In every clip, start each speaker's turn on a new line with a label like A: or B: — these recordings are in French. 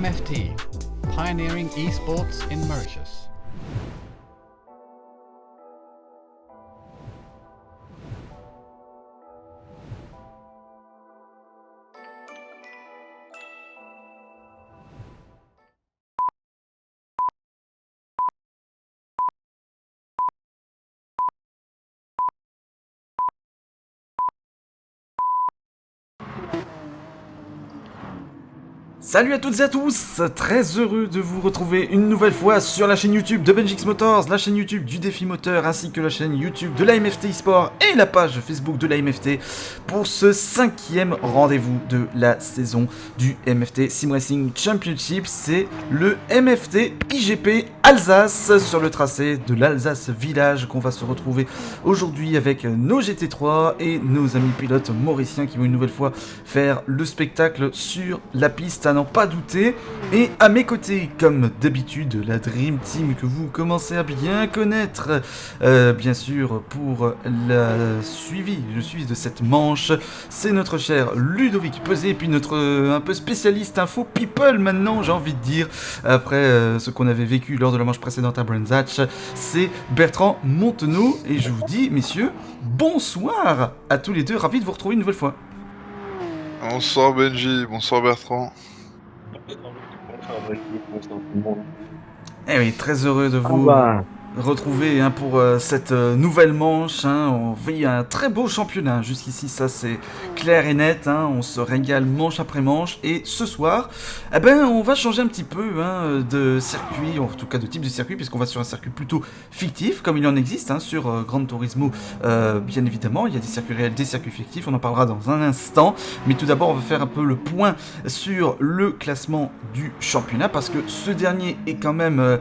A: LMFT, pioneering esports in Mauritius.
B: Salut à toutes et à tous, très heureux de vous retrouver une nouvelle fois sur la chaîne YouTube de Benjix Motors, la chaîne YouTube du défi moteur ainsi que la chaîne YouTube de l'AMFT eSport et la page Facebook de l'AMFT pour ce 5e rendez-vous de la saison du MFT Sim Racing Championship. C'est le MFT IGP Alsace sur le tracé de l'Alsace Village qu'on va se retrouver aujourd'hui avec nos GT3 et nos amis pilotes mauriciens qui vont une nouvelle fois faire le spectacle sur la piste, à n'en pas douter. Et à mes côtés, comme d'habitude, la Dream Team que vous commencez à bien connaître, bien sûr, pour le suivi de cette manche, c'est notre cher Ludovic Pesé, et puis notre un peu spécialiste info people maintenant, j'ai envie de dire, après ce qu'on avait vécu lors de la manche précédente à Brands Hatch, c'est Bertrand Montenot, et je vous dis, messieurs, bonsoir à tous les deux, ravi de vous retrouver une nouvelle fois.
C: Bonsoir Benji, bonsoir Bertrand.
D: Bonsoir Benji, bonsoir tout le monde.
B: Eh oui, très heureux de vous retrouver pour cette nouvelle manche. On vit un très beau championnat jusqu'ici, ça c'est clair et net. On se régale manche après manche. Et ce soir, on va changer un petit peu de circuit, en tout cas de type de circuit, puisqu'on va sur un circuit plutôt fictif, comme il en existe sur Gran Turismo. Bien évidemment, il y a des circuits réels, des circuits fictifs, on en parlera dans un instant. Mais tout d'abord, on va faire un peu le point sur le classement du championnat, parce que ce dernier est quand même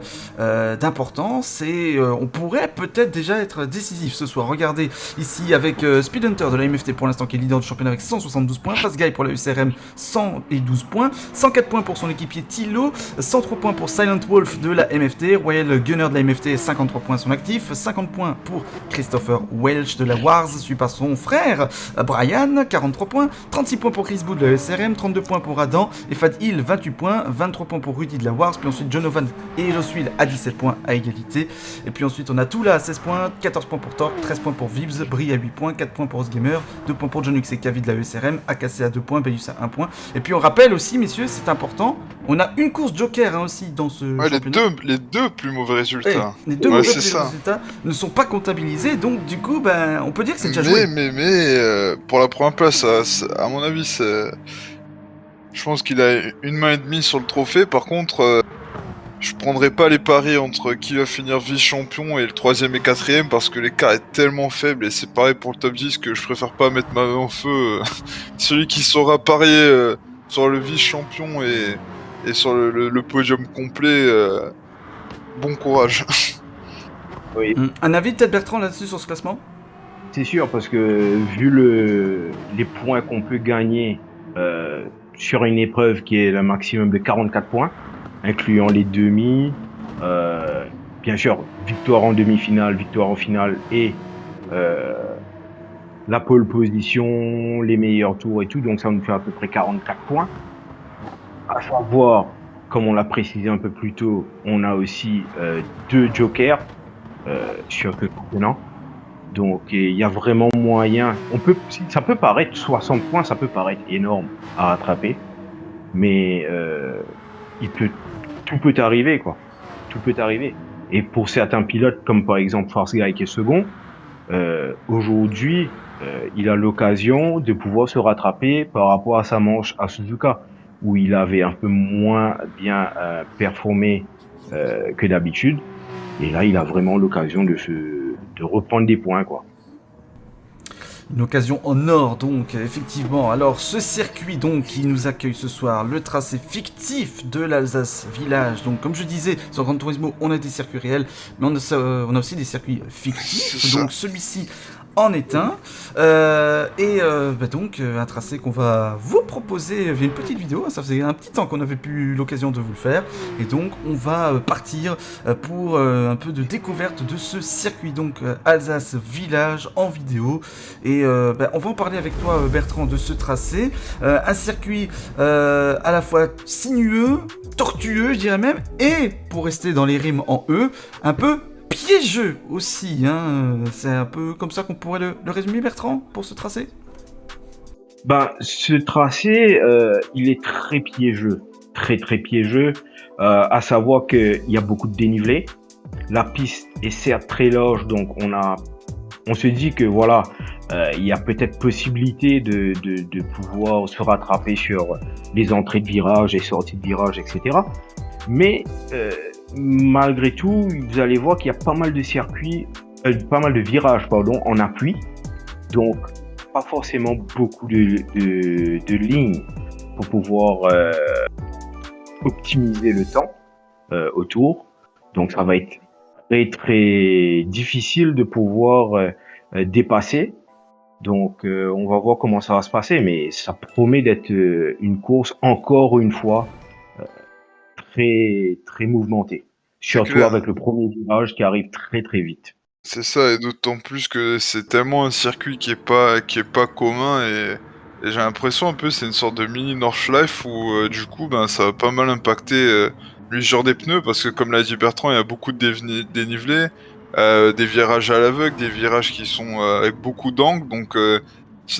B: d'importance et on pourrait peut-être déjà être décisif ce soir. Regardez ici avec Speed Hunter de la MFT pour l'instant qui est leader du championnat avec 172 points, Fast Guy pour la UCRM 112 points, 104 points pour son équipier Thilo, 103 points pour Silent Wolf de la MFT, Royal Gunner de la MFT 53 points son actif, 50 points pour Christopher Welch de la Wars suivi par son frère Brian, 43 points, 36 points pour Chris Boo de la UCRM, 32 points pour Adam et Fad Hill 28 points, 23 points pour Rudy de la Wars, puis ensuite Jonovan et Loswil à 17 points à égalité. Et puis ensuite on a Tula à 16 points, 14 points pour Torque, 13 points pour Vibs, Brie à 8 points, 4 points pour Osgamer, 2 points pour John Hux et Kavi de la ESRM, AKC à 2 points, Bayus à 1 point. Et puis on rappelle aussi, messieurs, c'est important, on a une course joker aussi dans ce championnat.
C: Les deux plus mauvais résultats.
B: Les deux mauvais résultats ne sont pas comptabilisés, donc du coup, on peut dire que c'est déjà joué.
C: Mais pour la première place, à mon avis, je pense qu'il a une main et demie sur le trophée. Par contre, je prendrai pas les paris entre qui va finir vice-champion et le 3ème et 4ème parce que l'écart est tellement faible et c'est pareil pour le top 10 que je préfère pas mettre ma main au feu. Celui qui saura parier sur le vice-champion et sur le podium complet, bon courage.
D: Oui.
B: Un avis peut-être Bertrand là-dessus sur ce classement ?
D: C'est sûr, parce que vu les points qu'on peut gagner sur une épreuve qui est le maximum de 44 points, incluant les demi, bien sûr, victoire en demi-finale, victoire en finale et la pole position, les meilleurs tours et tout, donc ça nous fait à peu près 44 points. À savoir, comme on l'a précisé un peu plus tôt, on a aussi 2 jokers sur le championnat. Donc il y a vraiment moyen, ça peut paraître 60 points, ça peut paraître énorme à rattraper, mais tout peut arriver, quoi. Tout peut arriver. Et pour certains pilotes, comme par exemple Fast Guy qui est second, aujourd'hui, il a l'occasion de pouvoir se rattraper par rapport à sa manche à Suzuka, où il avait un peu moins bien performé que d'habitude. Et là, il a vraiment l'occasion de reprendre des points, quoi.
B: Une occasion en or donc, effectivement. Alors ce circuit donc qui nous accueille ce soir, le tracé fictif de l'Alsace Village. Donc comme je disais, sur Gran Turismo on a des circuits réels, mais on a aussi des circuits fictifs. Donc celui-ci en est un. Donc, un tracé qu'on va vous proposer via une petite vidéo. Ça faisait un petit temps qu'on n'avait plus eu l'occasion de vous le faire. Et donc, on va partir pour un peu de découverte de ce circuit. Donc, Alsace Village en vidéo. Et on va en parler avec toi, Bertrand, de ce tracé. Un circuit à la fois sinueux, tortueux, je dirais même, et, pour rester dans les rimes en E, un peu piégeux aussi, hein. C'est un peu comme ça qu'on pourrait le résumer, Bertrand, pour ce tracé.
D: Ce tracé, il est très piégeux, très piégeux, à savoir qu'il y a beaucoup de dénivelé. La piste est certes très large, donc on se dit que voilà, il y a peut-être possibilité de pouvoir se rattraper sur les entrées de virage et sorties de virage, etc. Mais malgré tout, vous allez voir qu'il y a pas mal de virages, en appui. Donc, pas forcément beaucoup de lignes pour pouvoir optimiser le temps autour. Donc, ça va être très difficile de pouvoir dépasser. Donc, on va voir comment ça va se passer, mais ça promet d'être une course, encore une fois, très mouvementée. Surtout avec le premier virage qui arrive très vite.
C: C'est ça, et d'autant plus que c'est tellement un circuit qui est pas commun, et j'ai l'impression un peu c'est une sorte de mini Nordschleife où du coup ça va pas mal impacter l'usure des pneus, parce que comme l'a dit Bertrand, il y a beaucoup de dénivelé, des virages à l'aveugle, des virages qui sont avec beaucoup d'angles, donc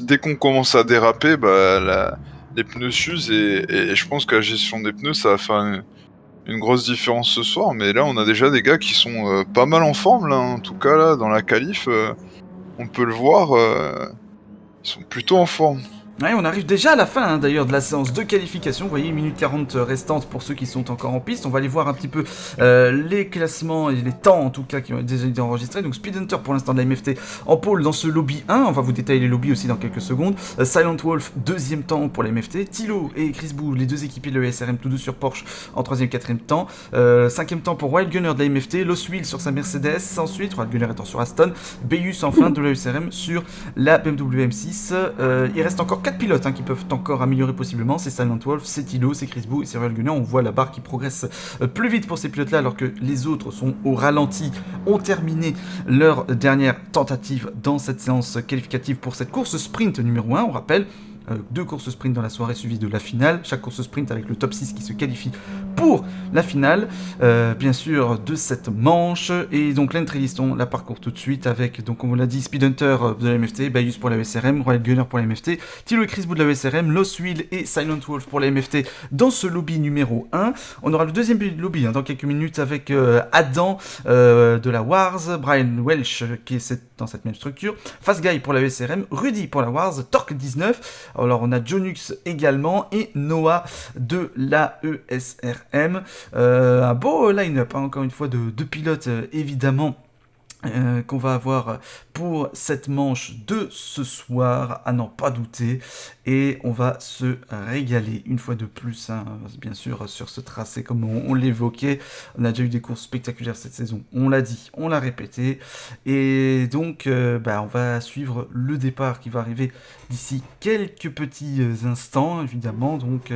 C: dès qu'on commence à déraper, les pneus s'usent, et je pense que la gestion des pneus, ça va faire une grosse différence ce soir. Mais là, on a déjà des gars qui sont pas mal en forme, là, en tout cas, là, dans la qualif, on peut le voir, ils sont plutôt en forme.
B: Ouais, on arrive déjà à la fin, hein, d'ailleurs, de la séance de qualification. Vous voyez, 1 minute 40 restantes pour ceux qui sont encore en piste. On va aller voir un petit peu les classements et les temps, en tout cas, qui ont déjà été enregistrés. Donc, Speed Hunter, pour l'instant, de la MFT, en pôle dans ce lobby 1. On va vous détailler les lobbies aussi dans quelques secondes. Silent Wolf, deuxième temps pour la MFT. Thilo et Chris Bou, les deux équipiers de l'ESRM, tous deux sur Porsche, en troisième, quatrième temps. Cinquième temps pour Wild Gunner de la MFT. Lost Wheel sur sa Mercedes. Ensuite, Wild Gunner étant sur Aston. Beius, enfin, de l'ESRM sur la BMW M6. Il reste encore 4 pilotes qui peuvent encore améliorer possiblement. C'est Silent Wolf, c'est Thilo, c'est Chris Bou et c'est Wild Gunner. On voit la barre qui progresse plus vite pour ces pilotes-là, alors que les autres sont au ralenti, ont terminé leur dernière tentative dans cette séance qualificative pour cette course sprint numéro 1. On rappelle, 2 courses sprint dans la soirée suivies de la finale, chaque course sprint avec le top 6 qui se qualifie pour la finale, bien sûr, de cette manche. Et donc l'entrée list, on la parcourt tout de suite avec, donc on vous l'a dit, Speed Hunter de la MFT, Beius pour la WSRM, Wild Gunner pour la MFT, Thilo et Chris Bou de la WSRM, Lost Wheel et Silent Wolf pour la MFT dans ce lobby numéro 1. On aura le deuxième lobby dans quelques minutes avec Adam de la Wars, Brian Welch qui est dans cette même structure, Fast Guy pour la WSRM, Rudy pour la Wars, Torque 19. Alors on a Jonux également et Noah de la ESRM. Un beau line-up, encore une fois, de pilotes évidemment. Qu'on va avoir pour cette manche de ce soir, à n'en pas douter, et on va se régaler une fois de plus, bien sûr, sur ce tracé, comme on l'évoquait. On a déjà eu des courses spectaculaires cette saison, on l'a dit, on l'a répété, et donc on va suivre le départ qui va arriver d'ici quelques petits instants, évidemment. Donc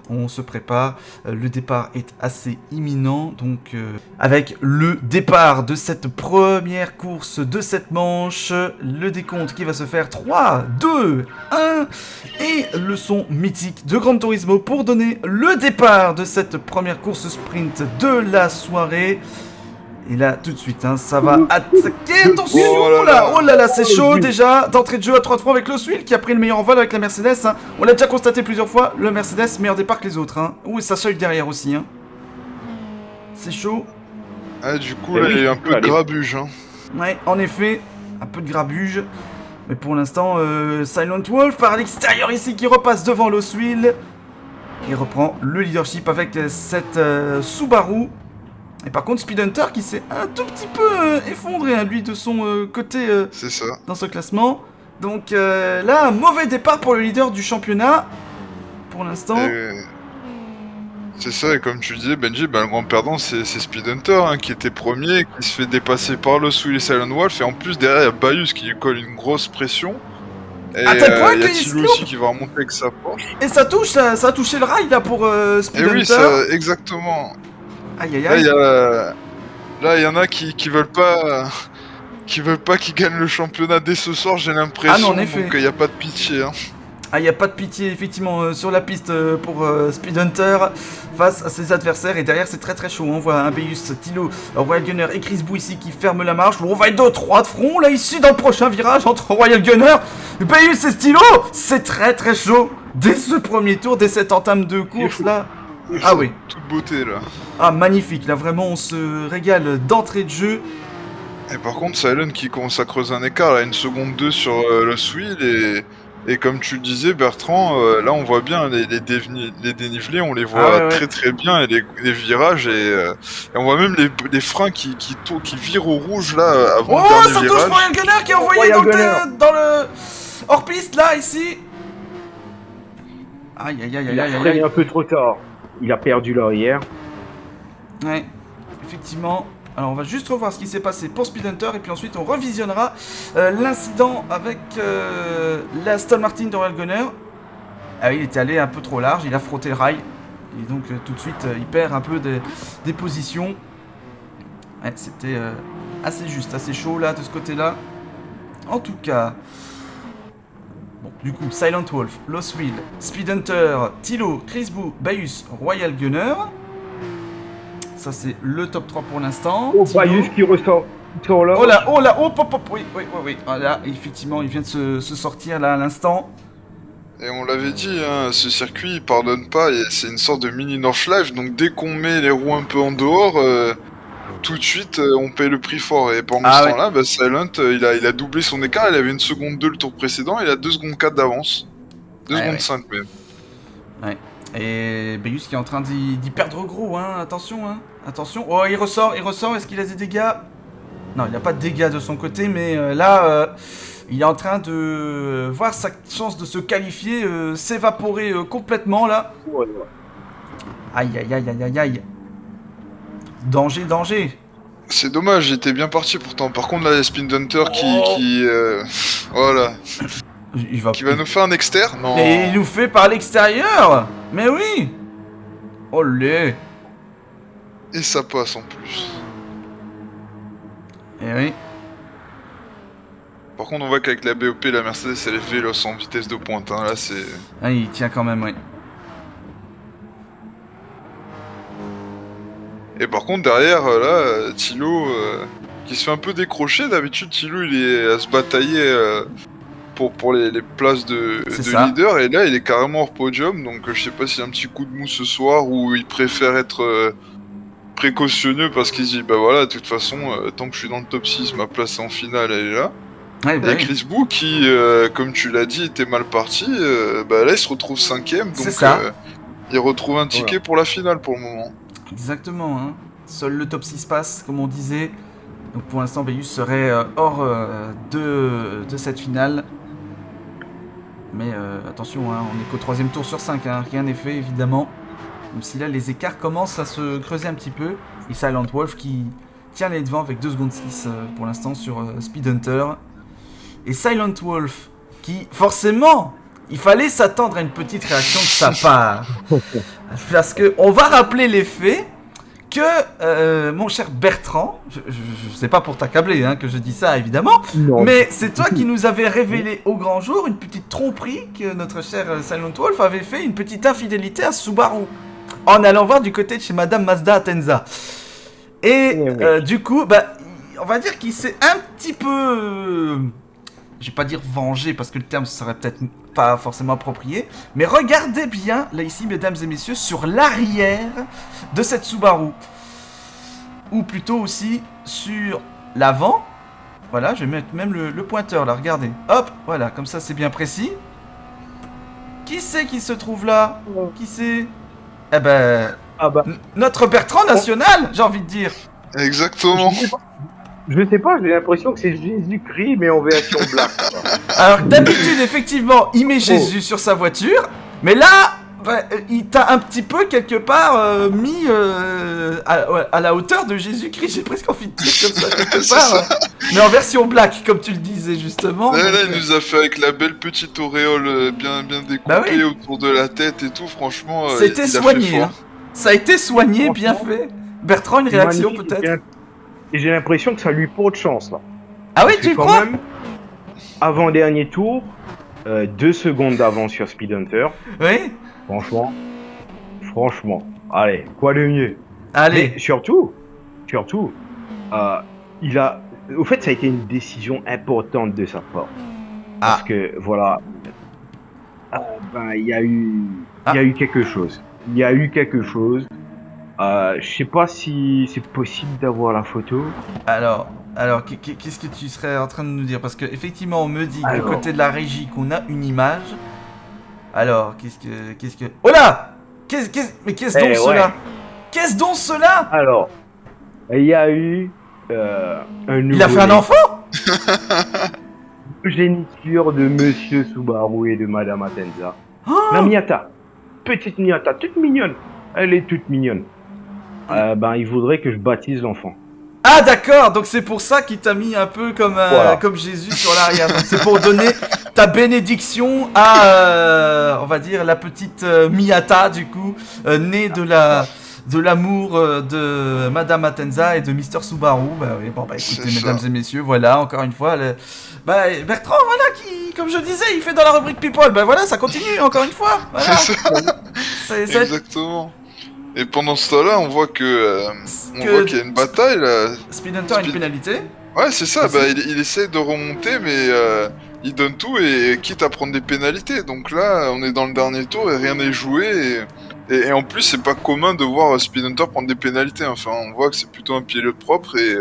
B: on se prépare, le départ est assez imminent, donc avec le départ de cette première course de cette manche, le décompte qui va se faire 3, 2, 1 et le son mythique de Gran Turismo pour donner le départ de cette première course sprint de la soirée. Et là, tout de suite, ça va attaquer. Attention, oh là là, c'est chaud déjà. D'entrée de jeu à 3 de front avec Lost Wheel qui a pris le meilleur envol avec la Mercedes. On l'a déjà constaté plusieurs fois, le Mercedes meilleur départ que les autres. Ouh, et Sacha eu derrière aussi. C'est chaud.
C: Ah, du coup, là, il y a eu un peu de grabuge.
B: Ouais, en effet, un peu de grabuge. Mais pour l'instant, Silent Wolf par l'extérieur ici qui repasse devant Lost Wheel. Et reprend le leadership avec cette Subaru. Et par contre, Speed Hunter qui s'est un tout petit peu effondré, lui, de son côté
C: c'est ça.
B: Dans ce classement. Donc là, un mauvais départ pour le leader du championnat. Pour l'instant.
C: C'est ça, et comme tu disais, Benji, le grand perdant, c'est Speed Hunter, hein, qui était premier, qui se fait dépasser par Lost Will et Silent Wolf, et en plus, derrière, il y a Bayus qui lui colle une grosse pression. Et
A: À tel point
C: il y a
A: qu'il
C: Tilo aussi qui va remonter avec sa Porsche.
A: Et ça touche, ça a touché le rail là pour Speed
C: Et
A: Hunter.
C: oui, ça, exactement.
A: Aïe aïe
C: Là,
A: aïe.
C: Là, il y en a qui veulent pas... qui veulent pas qu'il gagne le championnat dès ce soir, j'ai l'impression.
A: Ah non, en effet.
C: Donc il n'y a pas de pitié. Hein.
A: Ah, il n'y a pas de pitié effectivement sur la piste pour Speed Hunter face à ses adversaires. Et derrière, c'est très très chaud. On voit un Bayus, Tilo, Royal Gunner et Chris Bou ici qui ferment la marche. On va être 2-3 de front là ici dans le prochain virage entre Royal Gunner, Bayus et Stilo. C'est très très chaud dès ce premier tour, dès cette entame de course là. Ah oui.
C: Toute beauté là.
A: Ah magnifique, là vraiment on se régale d'entrée de jeu.
C: Et par contre, Silent qui commence à creuser un écart, là, 1 seconde 2 sur le Swill, et comme tu le disais, Bertrand, là on voit bien les dénivelés, on les voit très très bien, et les virages, et on voit même les freins qui virent au rouge là avant le dernier
A: ça touche
C: virage.
A: Royal Gunner qui est envoyé dans le hors-piste là, ici. Aïe aïe aïe aïe
D: Il a
A: aïe
D: freiné
A: aïe.
D: un peu trop tard. Il a perdu l'arrière.
A: Ouais, effectivement. Alors on va juste revoir ce qui s'est passé pour Speed Hunter et puis ensuite on revisionnera l'incident avec la Aston Martin de Royal Gunner. Ah oui, il était allé un peu trop large, il a frotté le rail et donc tout de suite il perd un peu des positions. Ouais, c'était assez juste, assez chaud là de ce côté-là. En tout cas, bon, du coup, Silent Wolf, Lost Will, Speed Hunter, Tilo, Chris Bou, Bayus, Royal Gunner. Ça, c'est le top 3 pour l'instant.
D: Oh,
A: Tilo.
D: Bayus qui ressort. Là.
A: Oh là, hop, hop, hop, oui. Ah, là, effectivement, il vient de se sortir là à l'instant.
C: Et on l'avait dit, hein, ce circuit il pardonne pas, et c'est une sorte de mini Nordschleife, donc dès qu'on met les roues un peu en dehors, tout de suite on paye le prix fort. Et pendant ce temps-là, Silent il a doublé son écart, il avait 1 seconde 2 le tour précédent, il a 2 secondes 4 d'avance. 2 secondes 5 même.
A: Ouais. Et Bayus qui est en train d'y perdre gros, hein, attention, hein. Attention. Oh, il ressort, est-ce qu'il a des dégâts? Non, il n'a pas de dégâts de son côté, mais là, il est en train de voir sa chance de se qualifier s'évaporer complètement, là.
D: Ouais.
A: Aïe, aïe, aïe, aïe, aïe, aïe. Danger, danger.
C: C'est dommage, il était bien parti pourtant. Par contre, là, il y a Speed Hunter qui voilà. Qui va nous faire un externe. Non.
A: Et il nous fait par l'extérieur. Mais oui. Olé.
C: Et ça passe en plus.
A: Et oui.
C: Par contre, on voit qu'avec la BOP, la Mercedes, elle est véloce en vitesse de pointe. Hein. Là, c'est...
A: Ah, il tient quand même, oui.
C: Et par contre, derrière, là, Tilo, qui se fait un peu décrocher. D'habitude, Tilo, il est à se batailler pour les places de leader. Et là, il est carrément hors podium. Donc, je sais pas s'il y a un petit coup de mou ce soir ou il préfère être précautionneux parce qu'il se dit, bah voilà, de toute façon, tant que je suis dans le top 6, ma place en finale, elle est là.
A: Ouais,
C: et Chris Bou qui, comme tu l'as dit, était mal parti. Bah là, il se retrouve 5ème. Donc, il retrouve un ticket pour la finale pour le moment.
A: Exactement, hein. Seul le top 6 passe, comme on disait. Donc pour l'instant, Bayus serait hors de cette finale. Mais attention, hein, on n'est qu'au 3ème tour sur 5, hein. Rien n'est fait évidemment. Même si là, les écarts commencent à se creuser un petit peu. Et Silent Wolf qui tient les devants avec 2 secondes 6 pour l'instant sur Speed Hunter. Et Silent Wolf qui, forcément, il fallait s'attendre à une petite réaction de sa part. Parce que on va rappeler les faits que, mon cher Bertrand, je sais pas pour t'accabler hein, que je dis ça évidemment, non. Mais c'est toi qui nous avais révélé au grand jour une petite tromperie que notre cher Silent Wolf avait fait, une petite infidélité à Subaru, en allant voir du côté de chez Madame Mazda Atenza. Et du coup, bah, on va dire qu'il s'est un petit peu... je vais pas dire vengé parce que le terme serait peut-être pas forcément approprié, mais regardez bien, là ici mesdames et messieurs, sur l'arrière de cette Subaru, ou plutôt aussi sur l'avant. Voilà, je vais mettre même le pointeur là, regardez, hop, voilà, comme ça c'est bien précis. Qui c'est qui se trouve là? Qui c'est? Eh ben, notre Bertrand national, j'ai envie de dire.
C: Exactement.
D: Je sais pas, j'ai l'impression que c'est Jésus-Christ, mais en version black.
A: Alors d'habitude, effectivement, il met Jésus sur sa voiture, mais là, il t'a un petit peu quelque part mis à la hauteur de Jésus-Christ, j'ai presque envie de dire comme ça quelque part, mais en version black, comme tu le disais justement.
C: Là, il nous a fait avec la belle petite auréole bien découpée autour de la tête et tout, franchement.
A: C'était soigné, hein. Ça a été soigné, bien fait. Bertrand, une réaction peut-être?
D: Et j'ai l'impression que ça lui porte chance là.
A: Ah oui, tu crois?
D: Même, avant-dernier tour, 2 secondes d'avance sur Speed Hunter.
A: Oui.
D: Franchement, allez, quoi de mieux?
A: Allez.
D: Mais surtout, il a... Au fait, ça a été une décision importante de sa part. Parce que, voilà, il y a eu quelque chose. Je sais pas si c'est possible d'avoir la photo.
A: Alors, qu'est-ce que tu serais en train de nous dire? Parce que effectivement, on me dit du côté de la régie qu'on a une image. Alors, qu'est-ce que... Oh là! Qu'est-ce donc cela? Qu'est-ce donc cela?
D: Alors, il y a eu un nouveau...
A: Il a fait un enfant?
D: Géniture de Monsieur Subaru et de Madame Atenza. La Miata. Petite Miata, toute mignonne. Elle est toute mignonne. Il voudrait que je baptise l'enfant.
A: Ah d'accord, donc c'est pour ça qu'il t'a mis un peu comme Jésus sur l'arrière. Donc c'est pour donner ta bénédiction à, on va dire, la petite Miata du coup, née de l'amour de Madame Atenza et de Mister Subaru. Écoutez, mesdames et messieurs, voilà, encore une fois, Bertrand, voilà, qui, comme je disais, il fait dans la rubrique People. Voilà, ça continue, encore une fois. Voilà.
C: C'est ça. Exactement. Et pendant ce temps-là, on voit qu'il y a une bataille là.
A: Speed Hunter a une pénalité.
C: Ouais, c'est ça. Il essaie de remonter, mais il donne tout et quitte à prendre des pénalités. Donc là, on est dans le dernier tour et rien n'est joué. Et en plus, c'est pas commun de voir Speed Hunter prendre des pénalités. Enfin, on voit que c'est plutôt un pilote propre et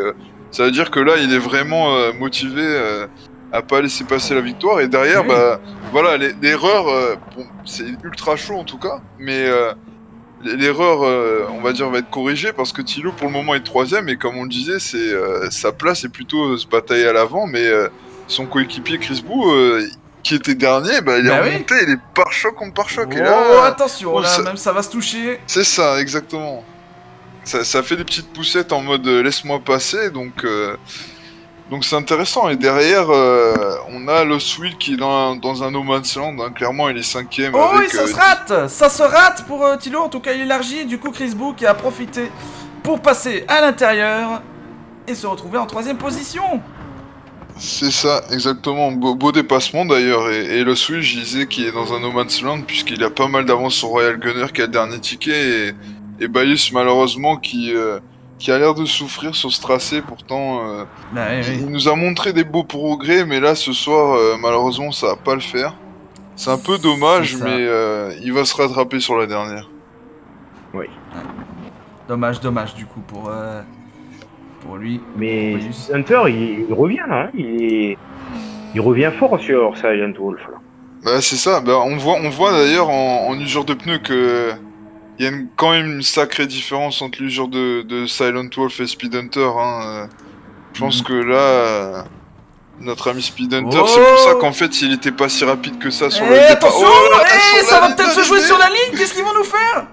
C: ça veut dire que là, il est vraiment motivé à pas laisser passer la victoire. Et derrière, voilà, l'erreur, c'est ultra chaud en tout cas, mais l'erreur, on va dire, va être corrigée parce que Thilo, pour le moment, est 3ème et comme on le disait, sa place est plutôt se batailler à l'avant, mais son coéquipier Chris Bou, qui était dernier, il est remonté, il est pare-choc contre pare-choc.
A: Oh,
C: et là,
A: attention, là, même ça va se toucher.
C: C'est ça, exactement. Ça fait des petites poussettes en mode laisse-moi passer, donc c'est intéressant. Et derrière, on a Lost Wheel qui est dans un No Man's Land. Hein. Clairement, il est 5ème.
A: Oh oui, ça se rate. Ça se rate pour Thilo. En tout cas, il élargit. Du coup, Chris Bou qui a profité pour passer à l'intérieur et se retrouver en 3ème position.
C: C'est ça, exactement. Beau dépassement d'ailleurs. Et Lost Wheel, je disais qu'il est dans un No Man's Land puisqu'il a pas mal d'avance sur Royal Gunner qui a le dernier ticket. Et Bayus, malheureusement, qui a l'air de souffrir sur ce tracé, pourtant il nous a montré des beaux progrès, mais là ce soir malheureusement ça va pas le faire. C'est un peu dommage, mais il va se rattraper sur la dernière.
D: Oui.
A: Dommage du coup pour lui.
D: Mais Hunter il revient là, il revient fort sur Silent Wolf là.
C: C'est ça, on voit d'ailleurs en usure de pneus que il y a quand même une sacrée différence entre l'usure de Silent Wolf et Speed Hunter. Hein. Je pense que là, notre ami Speed Hunter, c'est pour ça qu'en fait, il était pas si rapide que ça sur le départ.
A: Attention, ça va peut-être se jouer sur la ligne. Qu'est-ce qu'ils vont nous faire?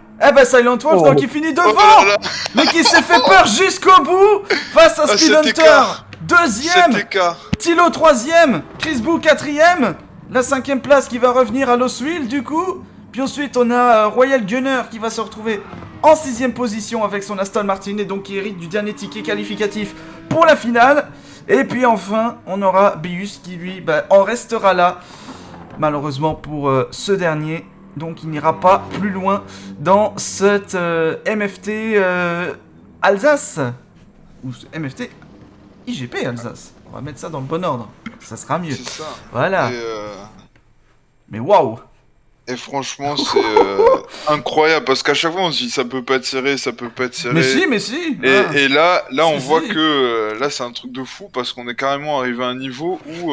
A: Silent Wolf, donc il finit devant, mais qui s'est fait peur jusqu'au bout face à Speed Hunter. 2ème, Thilo 3ème, Chris Bou 4ème, la 5ème place qui va revenir à Lost Wheel du coup. Puis ensuite, on a Royal Gunner qui va se retrouver en 6ème position avec son Aston Martin et donc qui hérite du dernier ticket qualificatif pour la finale. Et puis enfin, on aura Bius qui lui en restera là, malheureusement pour ce dernier. Donc il n'ira pas plus loin dans cette MFT Alsace. Ou MFT IGP Alsace. On va mettre ça dans le bon ordre. Ça sera mieux.
C: C'est ça.
A: Voilà. Mais waouh!
C: Et franchement, c'est incroyable parce qu'à chaque fois on se dit ça peut pas être serré.
A: Mais si.
C: Et là on voit que là c'est un truc de fou parce qu'on est carrément arrivé à un niveau où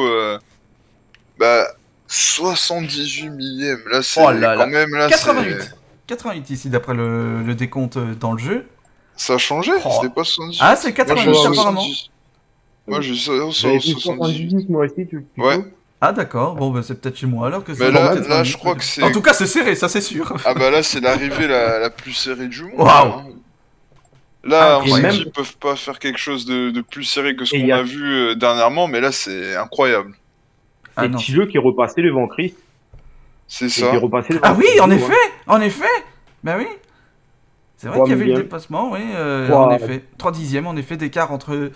C: 78 millième. Là c'est quand même là
A: 88 ici d'après le décompte dans le jeu.
C: Ça a changé, c'était pas 78.
A: C'est 88 apparemment.
C: Moi j'ai
D: 78 moi aussi,
C: Ouais.
A: Ah d'accord, bon bah c'est peut-être chez moi alors que
C: Mais
A: c'est...
C: là, je crois que c'est...
A: En tout cas c'est serré, ça c'est sûr.
C: Ah bah là, c'est l'arrivée la plus serrée du monde.
A: Waouh.
C: Hein. Là, on
D: Et
C: sait
D: même-
C: qu'ils peuvent pas faire quelque chose de plus serré que ce
D: Et il
C: qu'on
D: y
C: a
D: a
C: vu dernièrement, mais là, c'est incroyable.
A: Ah non.
D: Tilo qui est repassé devant Chris.
C: C'est
D: Il
C: ça.
D: était repassé devant
A: Ah oui,
D: Chris,
A: en
D: hein.
A: effet. Bah oui. C'est vrai qu'il y avait le
D: Combien
A: dépassement, oui, en
D: Trois-
A: effet. 3 dixièmes, en effet, d'écart entre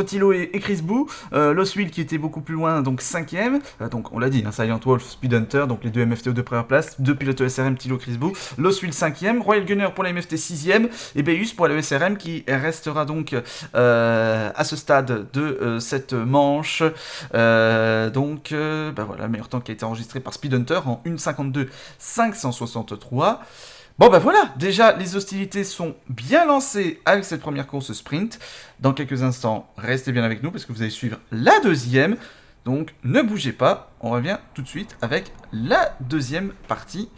A: Thilo et Chris Boo. Lost Will qui était beaucoup plus loin, donc 5ème. Donc on l'a dit, hein, Silent Wolf, Speed Hunter, donc les deux MFTO de première place. Deux pilotes SRM, Thilo, Chris Boo. Lost Will 5ème. Royal Gunner pour la MFT 6ème. Et Beus pour la SRM qui restera donc à ce stade de cette manche. Bah voilà, le meilleur temps qui a été enregistré par Speed Hunter en 1:52.563. Bon bah voilà, déjà les hostilités sont bien lancées avec cette première course sprint. Dans quelques instants, restez bien avec nous parce que vous allez suivre la deuxième. Donc ne bougez pas, on revient tout de suite avec la deuxième partie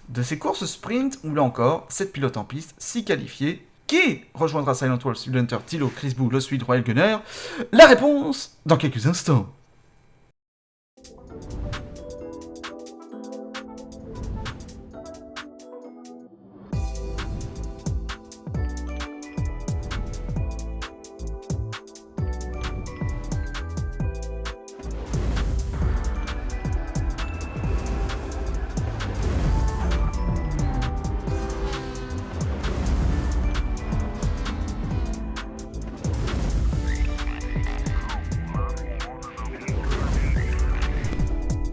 A: de ces courses sprint où là encore, 7 pilotes en piste, 6 qualifiés. Qui rejoindra Silent Wolf, Speed Hunter, Thilo, Chris Boo, Lost Will, Royal Gunner? La réponse dans quelques instants.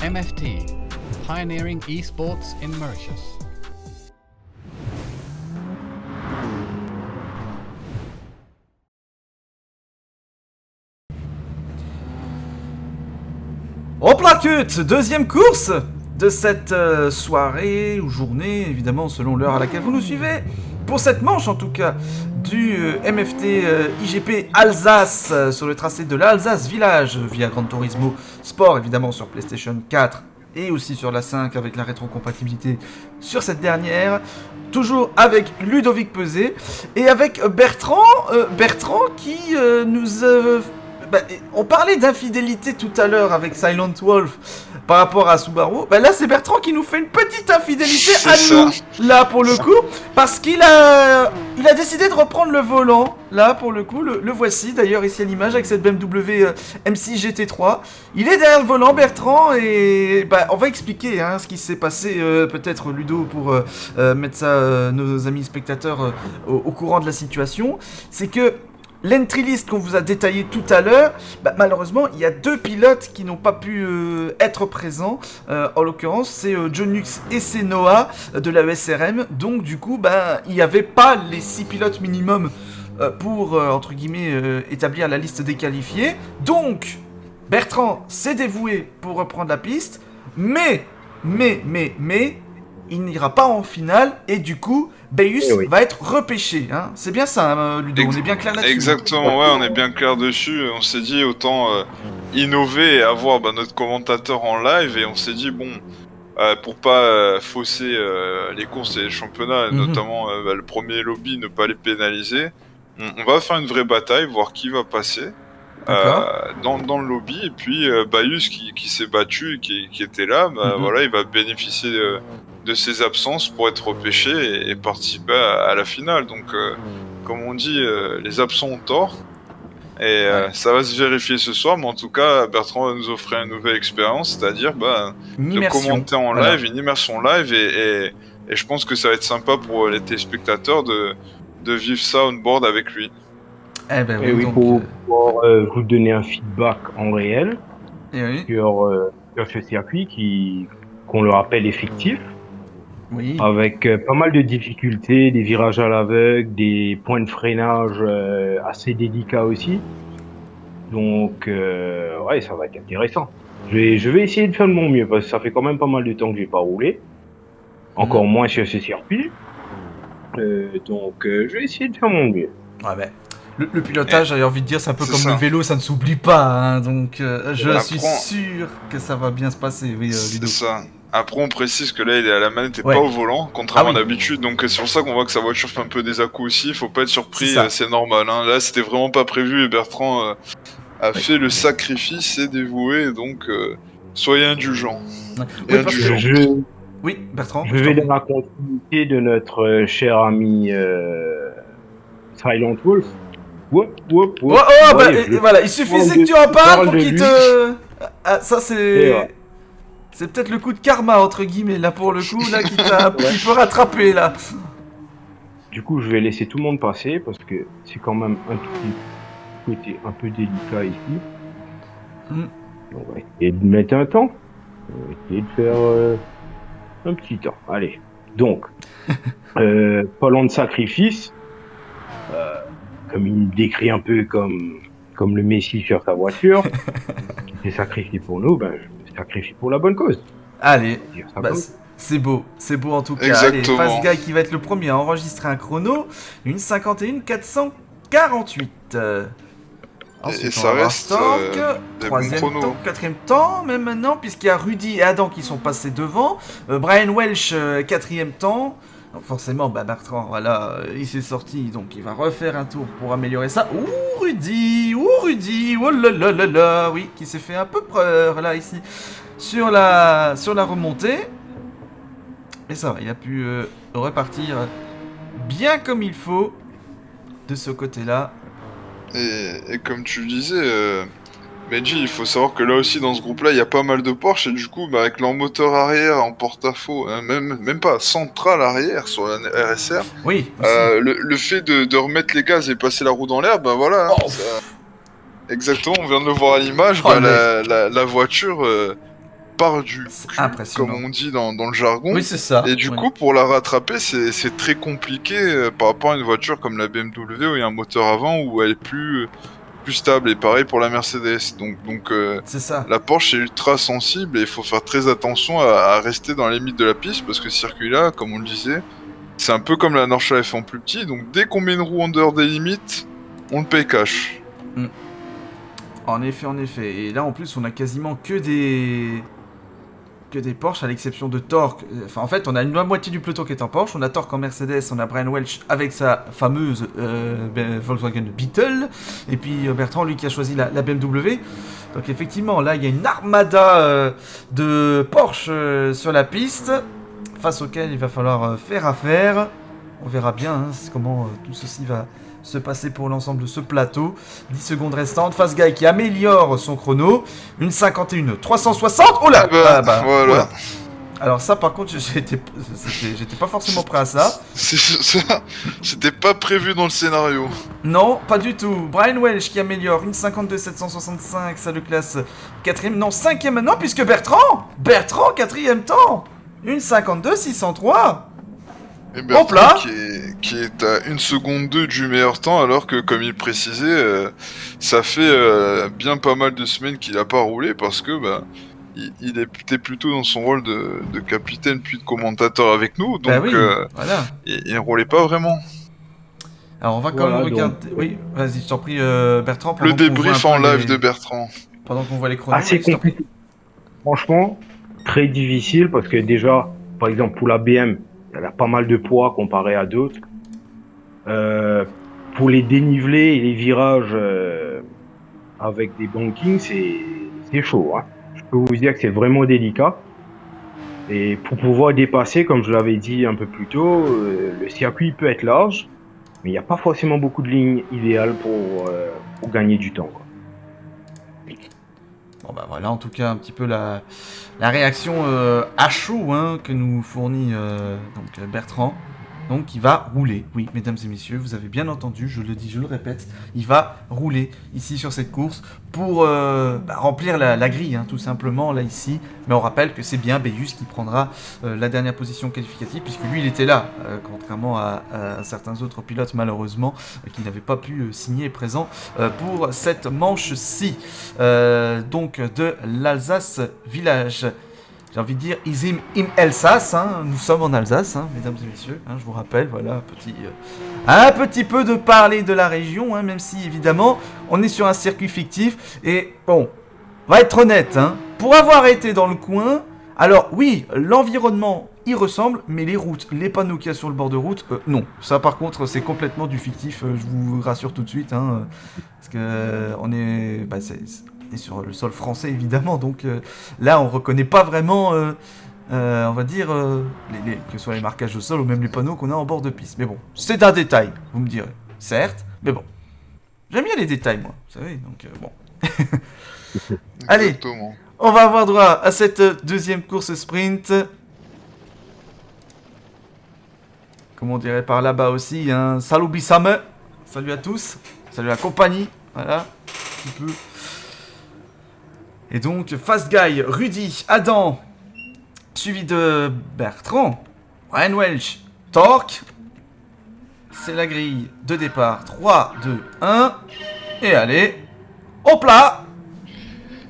E: MFT, pioneering esports in Mauritius.
A: Au plaquette, deuxième course de cette soirée ou journée, évidemment selon l'heure à laquelle vous nous suivez. Pour cette manche en tout cas, du MFT IGP Alsace sur le tracé de l'Alsace Village via Gran Turismo Sport, évidemment sur PlayStation 4 et aussi sur la 5 avec la rétrocompatibilité sur cette dernière. Toujours avec Ludovic Pesé et avec Bertrand qui nous... on parlait d'infidélité tout à l'heure avec Silent Wolf par rapport à Subaru. Là, c'est Bertrand qui nous fait une petite infidélité à nous, là, pour le coup, parce qu'il a décidé de reprendre le volant, là, pour le coup. Le voici, d'ailleurs, ici à l'image, avec cette BMW M6 GT3. Il est derrière le volant, Bertrand, et on va expliquer ce qui s'est passé, peut-être, Ludo, pour mettre ça, nos amis spectateurs, au courant de la situation. C'est que l'entry list qu'on vous a détaillé tout à l'heure, malheureusement, il y a deux pilotes qui n'ont pas pu être présents. En l'occurrence, c'est John Lux et c'est Noah de la ESRM. Donc, du coup, il n'y avait pas les 6 pilotes minimum pour, entre guillemets, établir la liste des qualifiés. Donc, Bertrand s'est dévoué pour reprendre la piste. Mais, il n'ira pas en finale et du coup... Beus va être repêché, hein. C'est bien ça, Ludo, on est bien clair là-dessus.
C: Exactement, ouais, on est bien clair dessus. On s'est dit autant innover et avoir notre commentateur en live, et on s'est dit pour pas fausser les courses et les championnats, notamment le premier lobby, ne pas les pénaliser, on va faire une vraie bataille, voir qui va passer dans le lobby, et puis Beus qui s'est battu, qui était là, voilà, il va bénéficier de ses absences pour être repêché et participer à la finale. Donc, comme on dit, les absents ont tort. Et ça va se vérifier ce soir, mais en tout cas, Bertrand va nous offrir une nouvelle expérience, c'est-à-dire de commenter en live, une immersion live, et je pense que ça va être sympa pour les téléspectateurs de vivre ça on board avec lui.
D: Pour pouvoir vous donner un feedback en réel sur ce circuit qu'on le rappelle effectif.
A: Oui.
D: Avec pas mal de difficultés, des virages à l'aveugle, des points de freinage assez délicats aussi. Donc, ça va être intéressant. Je vais essayer de faire de mon mieux, parce que ça fait quand même pas mal de temps que j'ai pas roulé. Encore moins sur ce circuit. Donc, je vais essayer de faire mon mieux.
A: Ouais, le pilotage, j'ai envie de dire, c'est un peu comme le vélo, ça ne s'oublie pas. Hein, donc, je suis sûr que ça va bien se passer, oui, Ludo.
C: C'est ça. Après, on précise que là, il est à la manette et pas au volant, contrairement à d'habitude. Donc, c'est pour ça qu'on voit que sa voiture fait un peu des à-coups aussi. Faut pas être surpris, c'est normal. Hein. Là, c'était vraiment pas prévu et Bertrand a fait le sacrifice et dévoué. Donc, Soyez indulgents.
A: Oui, parce que-
C: Indulgents.
A: Oui, Bertrand.
D: Je vais dans la continuité de notre cher ami Silent Wolf. Whoop, whoop,
A: Oh,
D: whoop.
A: oh, bah,
D: Ouais, je
A: voilà, il suffisait
D: parle
A: que tu en
D: je
A: parles
D: parle
A: pour
D: de
A: qu'il
D: lui.
A: te... Ah, ça,
D: Et
A: c'est...
D: voilà.
A: C'est peut-être le coup de karma, entre guillemets, là, pour le coup, là, qui t'a un petit peu rattrapé, là.
D: Du coup, je vais laisser tout le monde passer parce que c'est quand même un petit côté un peu délicat ici.
A: Mm.
D: On va essayer de mettre un temps. On va essayer de faire un petit temps. Allez. Donc, parlons de sacrifice. Comme il me décrit un peu comme le Messie sur sa voiture, qui s'est sacrifié pour nous, ben, je me sacrifie pour la bonne cause.
A: Allez,
D: On va dire ça
A: bah,
D: comme
A: c'est beau en tout cas.
C: Exactement.
A: Allez, Fast Guy qui va être le premier à enregistrer un chrono, une 51 448. Ensuite,
C: Et
A: on
C: ça
A: va avoir
C: reste,
A: Stork,
C: des
A: troisième
C: bons chronos.
A: temps, quatrième temps, même maintenant, puisqu'il y a Rudy et Adam qui sont passés devant. Brian Welch, quatrième temps. Donc forcément, bah Bertrand, voilà, il s'est sorti, donc il va refaire un tour pour améliorer ça. Ouh Rudy, oh là là là là, oui, qui s'est fait un peu peur là ici sur la remontée. Et ça va, il a pu repartir bien comme il faut de ce côté-là.
C: Et comme tu le disais, Benji, il faut savoir que là aussi dans ce groupe-là, il y a pas mal de Porsche et du coup, bah, avec leur moteur arrière en porte-à-faux, hein, même pas central arrière sur la RSR,
A: Oui, aussi.
C: le fait de remettre les gaz et passer la roue dans l'air, bah voilà.
A: Oh.
C: Exactement, on vient de le voir à l'image,
A: Oh,
C: bah, la voiture part du
A: C'est
C: cul,
A: impressionnant.
C: comme on dit dans le jargon.
A: Oui, c'est ça.
C: Et du
A: Oui.
C: coup, pour la rattraper, c'est très compliqué par rapport à une voiture comme la BMW où il y a un moteur avant où elle est plus stable. Et pareil pour la Mercedes. Donc
A: C'est ça.
C: la Porsche est ultra sensible et il faut faire très attention à rester dans les limites de la piste parce que ce circuit-là, comme on le disait, c'est un peu comme la Nordschleife F en plus petit. Donc dès qu'on met une roue en dehors des limites, on le paye cash.
A: En effet. Et là, en plus, on a quasiment que des Porsche, à l'exception de Torque. Enfin, en fait, on a la moitié du peloton qui est en Porsche. On a Torque en Mercedes, on a Brian Welch avec sa fameuse Volkswagen Beetle. Et puis Bertrand, lui, qui a choisi la BMW. Donc, effectivement, là, il y a une armada de Porsche sur la piste, face auquel il va falloir faire affaire. On verra bien hein, comment tout ceci va se passer pour l'ensemble de ce plateau. 10 secondes restantes. Fast Guy qui améliore son chrono. Une 51 360. Oh là
C: Voilà.
A: oh là. Alors ça par contre j'étais pas forcément prêt à ça.
C: C'était pas prévu dans le scénario.
A: Non, pas du tout. Brian Welch qui améliore une 52 765, ça le classe 4ème, non 5ème maintenant puisque Bertrand 4ème temps. Une 52 603.
C: Et
A: Hop là.
C: Bertrand qui est à 1 seconde 2 du meilleur temps alors que comme il précisait, ça fait bien pas mal de semaines qu'il a pas roulé parce que bah, il était plutôt dans son rôle de capitaine puis de commentateur avec nous, donc
A: Bah oui, voilà.
C: il roulait pas vraiment.
A: Alors on va quand
D: Voilà,
A: même regarder.
D: donc,
A: Oui, vas-y, je t'en prie Bertrand.
C: Le
A: pendant qu'on voit
C: débrief
A: un peu
C: en live
A: les-
C: de Bertrand.
A: Pendant qu'on voit les chronos.
D: assez
A: oui, je t'en prie.
D: compliqué. Franchement, très difficile parce que déjà, par exemple, pour la BM, elle a pas mal de poids comparé à d'autres. Pour les dénivelés et les virages avec des bankings, c'est chaud. Hein. Je peux vous dire que c'est vraiment délicat. Et pour pouvoir dépasser, comme je l'avais dit un peu plus tôt, le circuit peut être large, mais il n'y a pas forcément beaucoup de lignes idéales pour gagner du temps, quoi.
A: Bon bah voilà en tout cas un petit peu la réaction à chaud hein, que nous fournit donc Bertrand. Donc il va rouler, oui mesdames et messieurs, vous avez bien entendu, je le dis, je le répète, il va rouler ici sur cette course pour remplir la grille hein, tout simplement là ici. Mais on rappelle que c'est bien Béus qui prendra la dernière position qualificative puisque lui il était là, contrairement à certains autres pilotes malheureusement qui n'avaient pas pu signer présent pour cette manche-ci donc de l'Alsace Village. J'ai envie de dire, Isim im Elsass, hein, nous sommes en Alsace, hein, mesdames et messieurs, hein, je vous rappelle, voilà, un petit peu de parler de la région, hein, même si évidemment, on est sur un circuit fictif, et bon, on va être honnête, hein, pour avoir été dans le coin, alors oui, l'environnement y ressemble, mais les routes, les panneaux qu'il y a sur le bord de route, non, ça par contre, c'est complètement du fictif, je vous rassure tout de suite, hein, parce que on est, et sur le sol français évidemment, donc là on reconnaît pas vraiment, on va dire, que ce soit les marquages au sol ou même les panneaux qu'on a en bord de piste. Mais bon, c'est un détail, vous me direz, certes, mais bon. J'aime bien les détails moi, vous savez, donc bon. Allez,
C: Exactement.
A: on va avoir droit à cette deuxième course sprint. Comme on dirait par là-bas aussi, hein. Salut Bissame. Salut à tous. Salut à la compagnie. Voilà, un petit peu. Et donc, Fast Guy, Rudy, Adam, suivi de Bertrand, Ryan Welch, Torque. C'est la grille de départ. 3, 2, 1. Et allez, hop là.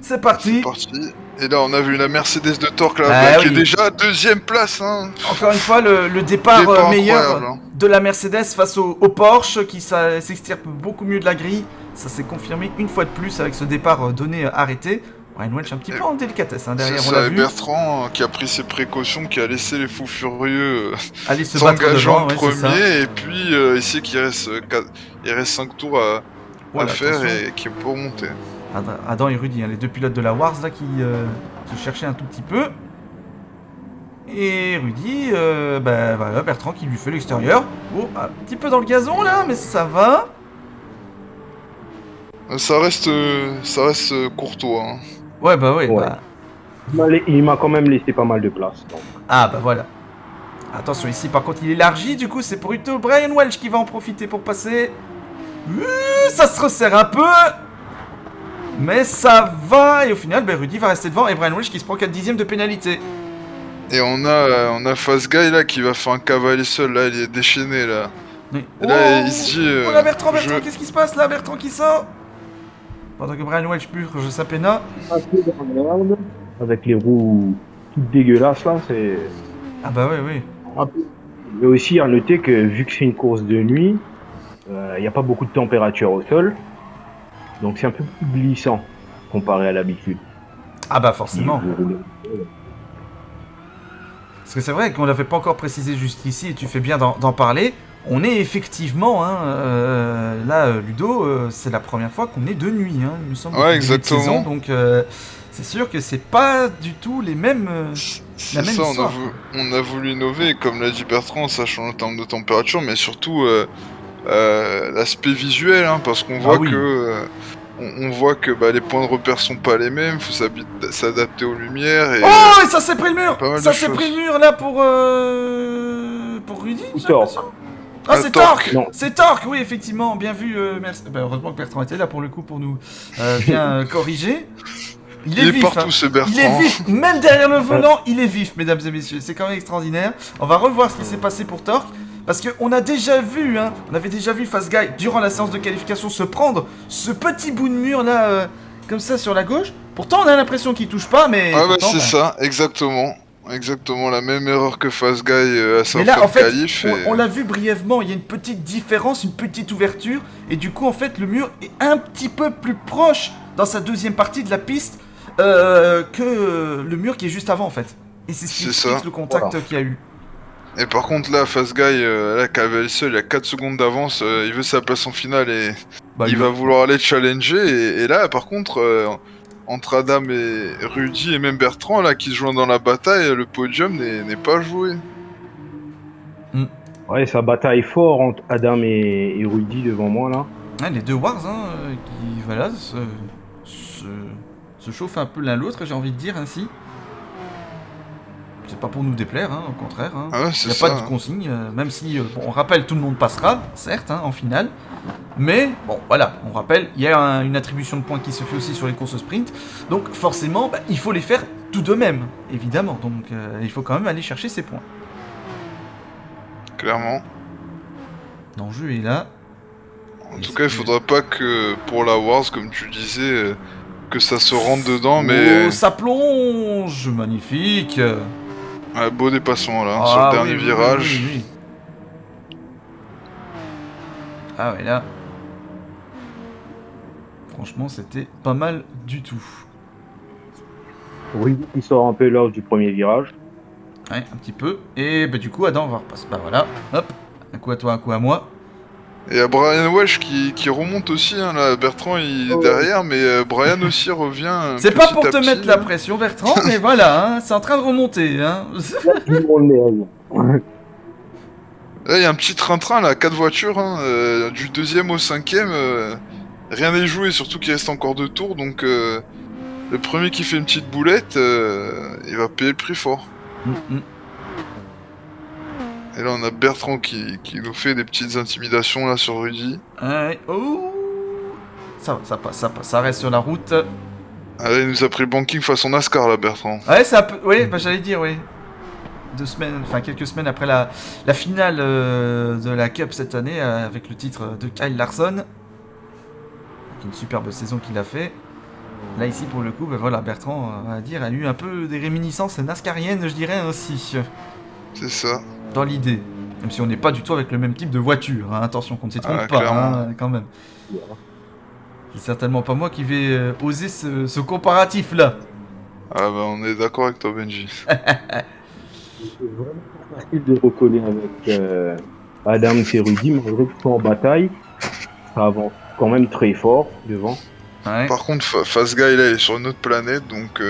A: C'est parti.
C: C'est parti. Et là, on a vu la Mercedes de Torque là,
A: Ah
C: qui
A: oui.
C: est déjà à 2ème place. Hein.
A: Encore une fois, le départ
C: Départ
A: meilleur
C: incroyable, hein.
A: de la Mercedes face au Porsche qui s'extirpe beaucoup mieux de la grille. Ça s'est confirmé une fois de plus avec ce départ donné arrêté. Ryan Welch un petit peu en délicatesse hein, derrière,
C: C'est
A: on l'a
C: ça, et
A: vu.
C: Bertrand qui a pris ses précautions, qui a laissé les fous furieux
A: Allez se battre
C: s'engageant
A: devant, ouais, c'est ça.
C: premier, et puis ici qu'il reste, il reste 5 tours à
A: Voilà,
C: faire
A: attention.
C: et qui peut remonter.
A: Adam et Rudy, hein, les deux pilotes de la Wars là qui se cherchaient un tout petit peu. Et Rudy, voilà, Bertrand qui lui fait l'extérieur. Oh, un petit peu dans le gazon là, mais ça va.
C: Ça reste courtois. Hein.
A: Ouais, bah ouais,
D: Ouais.
A: bah.
D: Il m'a quand même laissé pas mal de place. Donc.
A: Ah bah voilà. Attention ici par contre il élargit, du coup c'est plutôt Brian Welch qui va en profiter pour passer. Ça se resserre un peu. Mais ça va. Et au final Rudy va rester devant et Brian Welch qui se prend 4 dixièmes de pénalité.
C: Et on a Fast Guy là qui va faire un cavaler seul, là il est déchaîné là.
A: Mais...
C: Et là il se dit...
A: Oh là Bertrand,
C: je-
A: qu'est-ce qui se passe là? Bertrand qui sort. Pendant que Brian Welch purge sa péna.
D: Avec les roues toutes dégueulasses là, c'est...
A: Ah bah oui.
D: Et aussi à noter que vu que c'est une course de nuit, il n'y a pas beaucoup de température au sol, donc c'est un peu plus glissant comparé à l'habitude.
A: Ah bah forcément.
D: Si vous roulez.
A: Parce que c'est vrai qu'on l'avait pas encore précisé jusqu'ici et tu fais bien d'en parler. On est effectivement, hein, là, Ludo, c'est la première fois qu'on est de nuit, hein, il me semble.
C: Ouais,
A: depuis le début de
C: exactement.
A: saison, donc c'est sûr que c'est pas du tout les mêmes.
C: C'est
A: la même
C: ça,
A: histoire.
C: on a voulu innover, comme l'a dit Bertrand, ça change en termes de température, mais surtout l'aspect visuel, hein, parce qu'on voit
A: oui.
C: que on voit que les points de repère sont pas les mêmes, faut s'adapter aux lumières et
A: Oh, et ça s'est pris le mur.
C: pas mal
A: Ça
C: de
A: s'est
C: choses.
A: pris le mur là pour Rudy.
D: Ou
A: j'ai
D: Torque.
A: l'impression. Ah, c'est
C: Torque.
A: Torque.
D: Non.
A: C'est Torque, oui effectivement, bien vu. Merci. Heureusement que Bertrand était là pour le coup pour nous bien corriger. Il est
C: il est
A: vif,
C: partout
A: hein.
C: ce Bertrand.
A: Il est vif, même derrière le volant, il est vif, mesdames et messieurs. C'est quand même extraordinaire. On va revoir ce qui s'est passé pour Torque. Parce qu'on a déjà vu, hein, on avait déjà vu Fast Guy, durant la séance de qualification, se prendre ce petit bout de mur là, comme ça sur la gauche. Pourtant, on a l'impression qu'il touche pas, mais.
C: Ah bah
A: pourtant,
C: c'est ça, exactement. Exactement la même erreur que Fast Guy à sa
A: Mais là,
C: fin
A: en
C: de
A: fait,
C: qualif. Et...
A: on l'a vu brièvement, il y a une petite différence, une petite ouverture, et du coup, en fait, le mur est un petit peu plus proche dans sa deuxième partie de la piste que le mur qui est juste avant, en fait. Et c'est ce qui
C: C'est
A: explique
C: ça.
A: le contact qu'il y a eu.
C: Et par contre là, Fast Guy, là, cavale seul, il a 4 secondes d'avance, il veut sa place en finale et
A: Bah,
C: il va vouloir aller challenger. Et là, par contre, entre Adam et Rudy et même Bertrand, là, qui se joignent dans la bataille, le podium n'est pas joué.
D: Ouais, ça bataille fort entre Adam et Rudy devant moi là.
A: Ouais, les deux Wars, hein, qui, voilà, se chauffent un peu l'un l'autre, j'ai envie de dire ainsi. C'est pas pour nous déplaire, hein, au contraire. Hein.
C: Ah ouais,
A: Il
C: c'est
A: n'y a
C: ça.
A: pas de consigne, même si, bon, on rappelle, tout le monde passera, certes, hein, en finale. Mais, bon, voilà, on rappelle, il y a une attribution de points qui se fait aussi sur les courses sprint. Donc, forcément, il faut les faire tout de même, évidemment. Donc, il faut quand même aller chercher ces points.
C: Clairement.
A: L'enjeu est là.
C: En tout cas, il faudra pas que pour la Wars, comme tu disais, que ça se rentre dedans, mais
A: Oh, ça plonge. Magnifique.
C: beau dépassement là,
A: Ah,
C: sur le dernier
A: oui,
C: virage.
A: oui. Ah ouais, là. Franchement, c'était pas mal du tout.
D: Rudy qui sort un peu lors du premier virage.
A: Ouais, un petit peu. Et bah, du coup, Adam, on va repasser. Bah voilà, hop. Un coup à toi, un coup à moi.
C: Et il y a Brian Welch qui remonte aussi, hein, là. Bertrand il est derrière, mais Brian aussi revient.
A: C'est pas pour te
C: petit,
A: mettre la pression, Bertrand, mais voilà, hein, c'est en train de remonter. Hein.
C: Là, il y a un petit train-train, là, 4 voitures, hein, du 2e au 5e. Rien n'est joué, surtout qu'il reste encore 2 tours, donc le premier qui fait une petite boulette, il va payer le prix fort. Et là, on a Bertrand qui nous fait des petites intimidations là sur Rudy.
A: Ouais. Oh, ça passe, ça reste sur la route.
C: Ah, il nous a pris le banking façon NASCAR là, Bertrand.
A: Ouais, ça peut. Oui, bah j'allais dire, oui. Quelques semaines après la finale de la Cup cette année, avec le titre de Kyle Larson. Une superbe saison qu'il a fait. Là, ici, pour le coup, bah voilà, Bertrand, à dire, a eu un peu des réminiscences nascariennes, je dirais aussi.
C: C'est ça.
A: Dans l'idée. Même si on n'est pas du tout avec le même type de voiture. Hein. Attention, qu'on ne s'y trompe pas, hein, quand même. C'est certainement pas moi qui vais oser ce comparatif-là.
C: Ah bah on est d'accord avec toi, Benji.
D: C'est vraiment facile de recoller avec Adam et Rudy, malgré qu'ils sont en bataille. Ça avance quand même très fort devant.
A: Ouais.
C: Par contre, Fast Guy là, il est sur une autre planète, donc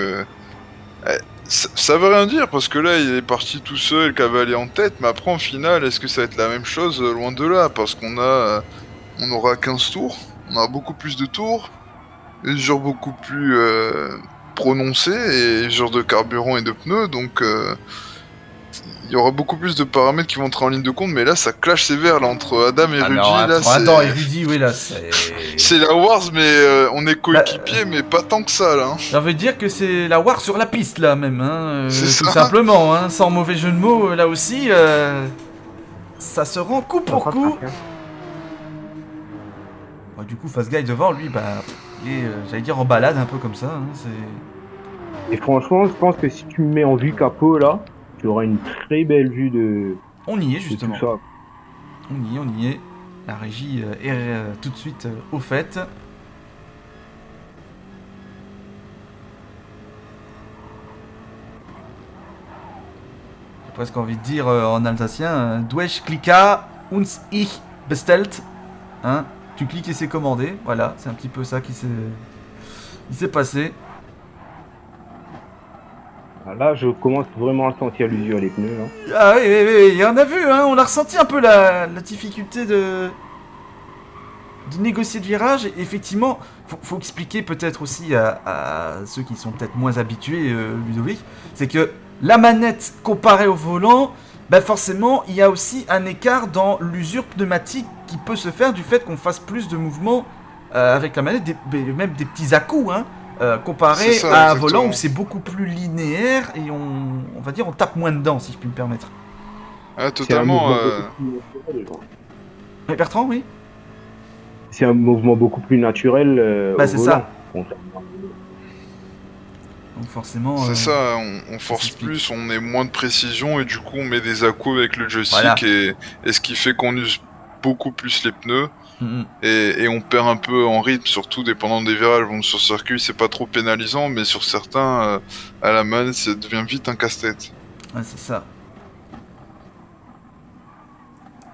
C: ça veut rien dire parce que là, il est parti tout seul, cavalier en tête. Mais après, en finale, est-ce que ça va être la même chose? Loin de là, parce qu'on aura 15 tours, on aura beaucoup plus de tours, usure beaucoup plus prononcée et usure de carburant et de pneus, donc il y aura beaucoup plus de paramètres qui vont entrer en ligne de compte, mais là ça clash sévère là, entre Adam et Rudy. Là,
A: Adam et Rudy, oui, là c'est.
C: C'est la Wars, mais on est coéquipiers, mais pas tant que ça là. Hein.
A: Ça veut dire que c'est la War sur la piste là même, hein,
C: c'est
A: tout
C: ça.
A: simplement, hein, sans mauvais jeu de mots, là aussi, ça se rend coup pour coup. Ouais, du coup, Fast Guy devant lui, bah, il est, j'allais dire en balade un peu comme ça. Hein, c'est...
D: Et franchement, je pense que si tu me mets en vue capot là, tu auras une très belle vue de.
A: On y est justement.
D: De tout ça.
A: On y est. La régie est tout de suite au fait. J'ai presque envie de dire en alsacien, Duech klika uns ich bestellt. Hein, tu cliques et c'est commandé. Voilà, c'est un petit peu ça qui s'est passé.
D: Là, je commence vraiment à sentir l'usure les pneus. Là.
A: Ah oui, on a vu, hein, on a ressenti un peu la difficulté de négocier le virage. Et effectivement, faut expliquer peut-être aussi à ceux qui sont peut-être moins habitués, Ludovic, c'est que la manette comparée au volant, bah forcément, il y a aussi un écart dans l'usure pneumatique qui peut se faire du fait qu'on fasse plus de mouvements avec la manette, même des petits à-coups, hein. Comparé à un volant où c'est beaucoup plus linéaire et on va dire on tape moins dedans, si je puis me permettre.
C: Ah, totalement.
A: Mais Bertrand, oui.
D: C'est un mouvement beaucoup plus naturel.
A: Bah c'est
D: volant.
A: ça. Donc forcément.
C: C'est ça, on force plus, on met moins de précision et du coup on met des à-coups avec le joystick et ce qui fait qu'on use beaucoup plus les pneus. Et on perd un peu en rythme, surtout dépendant des virages. Bon, sur circuit, c'est pas trop pénalisant, mais sur certains, à la manette, ça devient vite un casse-tête.
A: Ouais, c'est ça.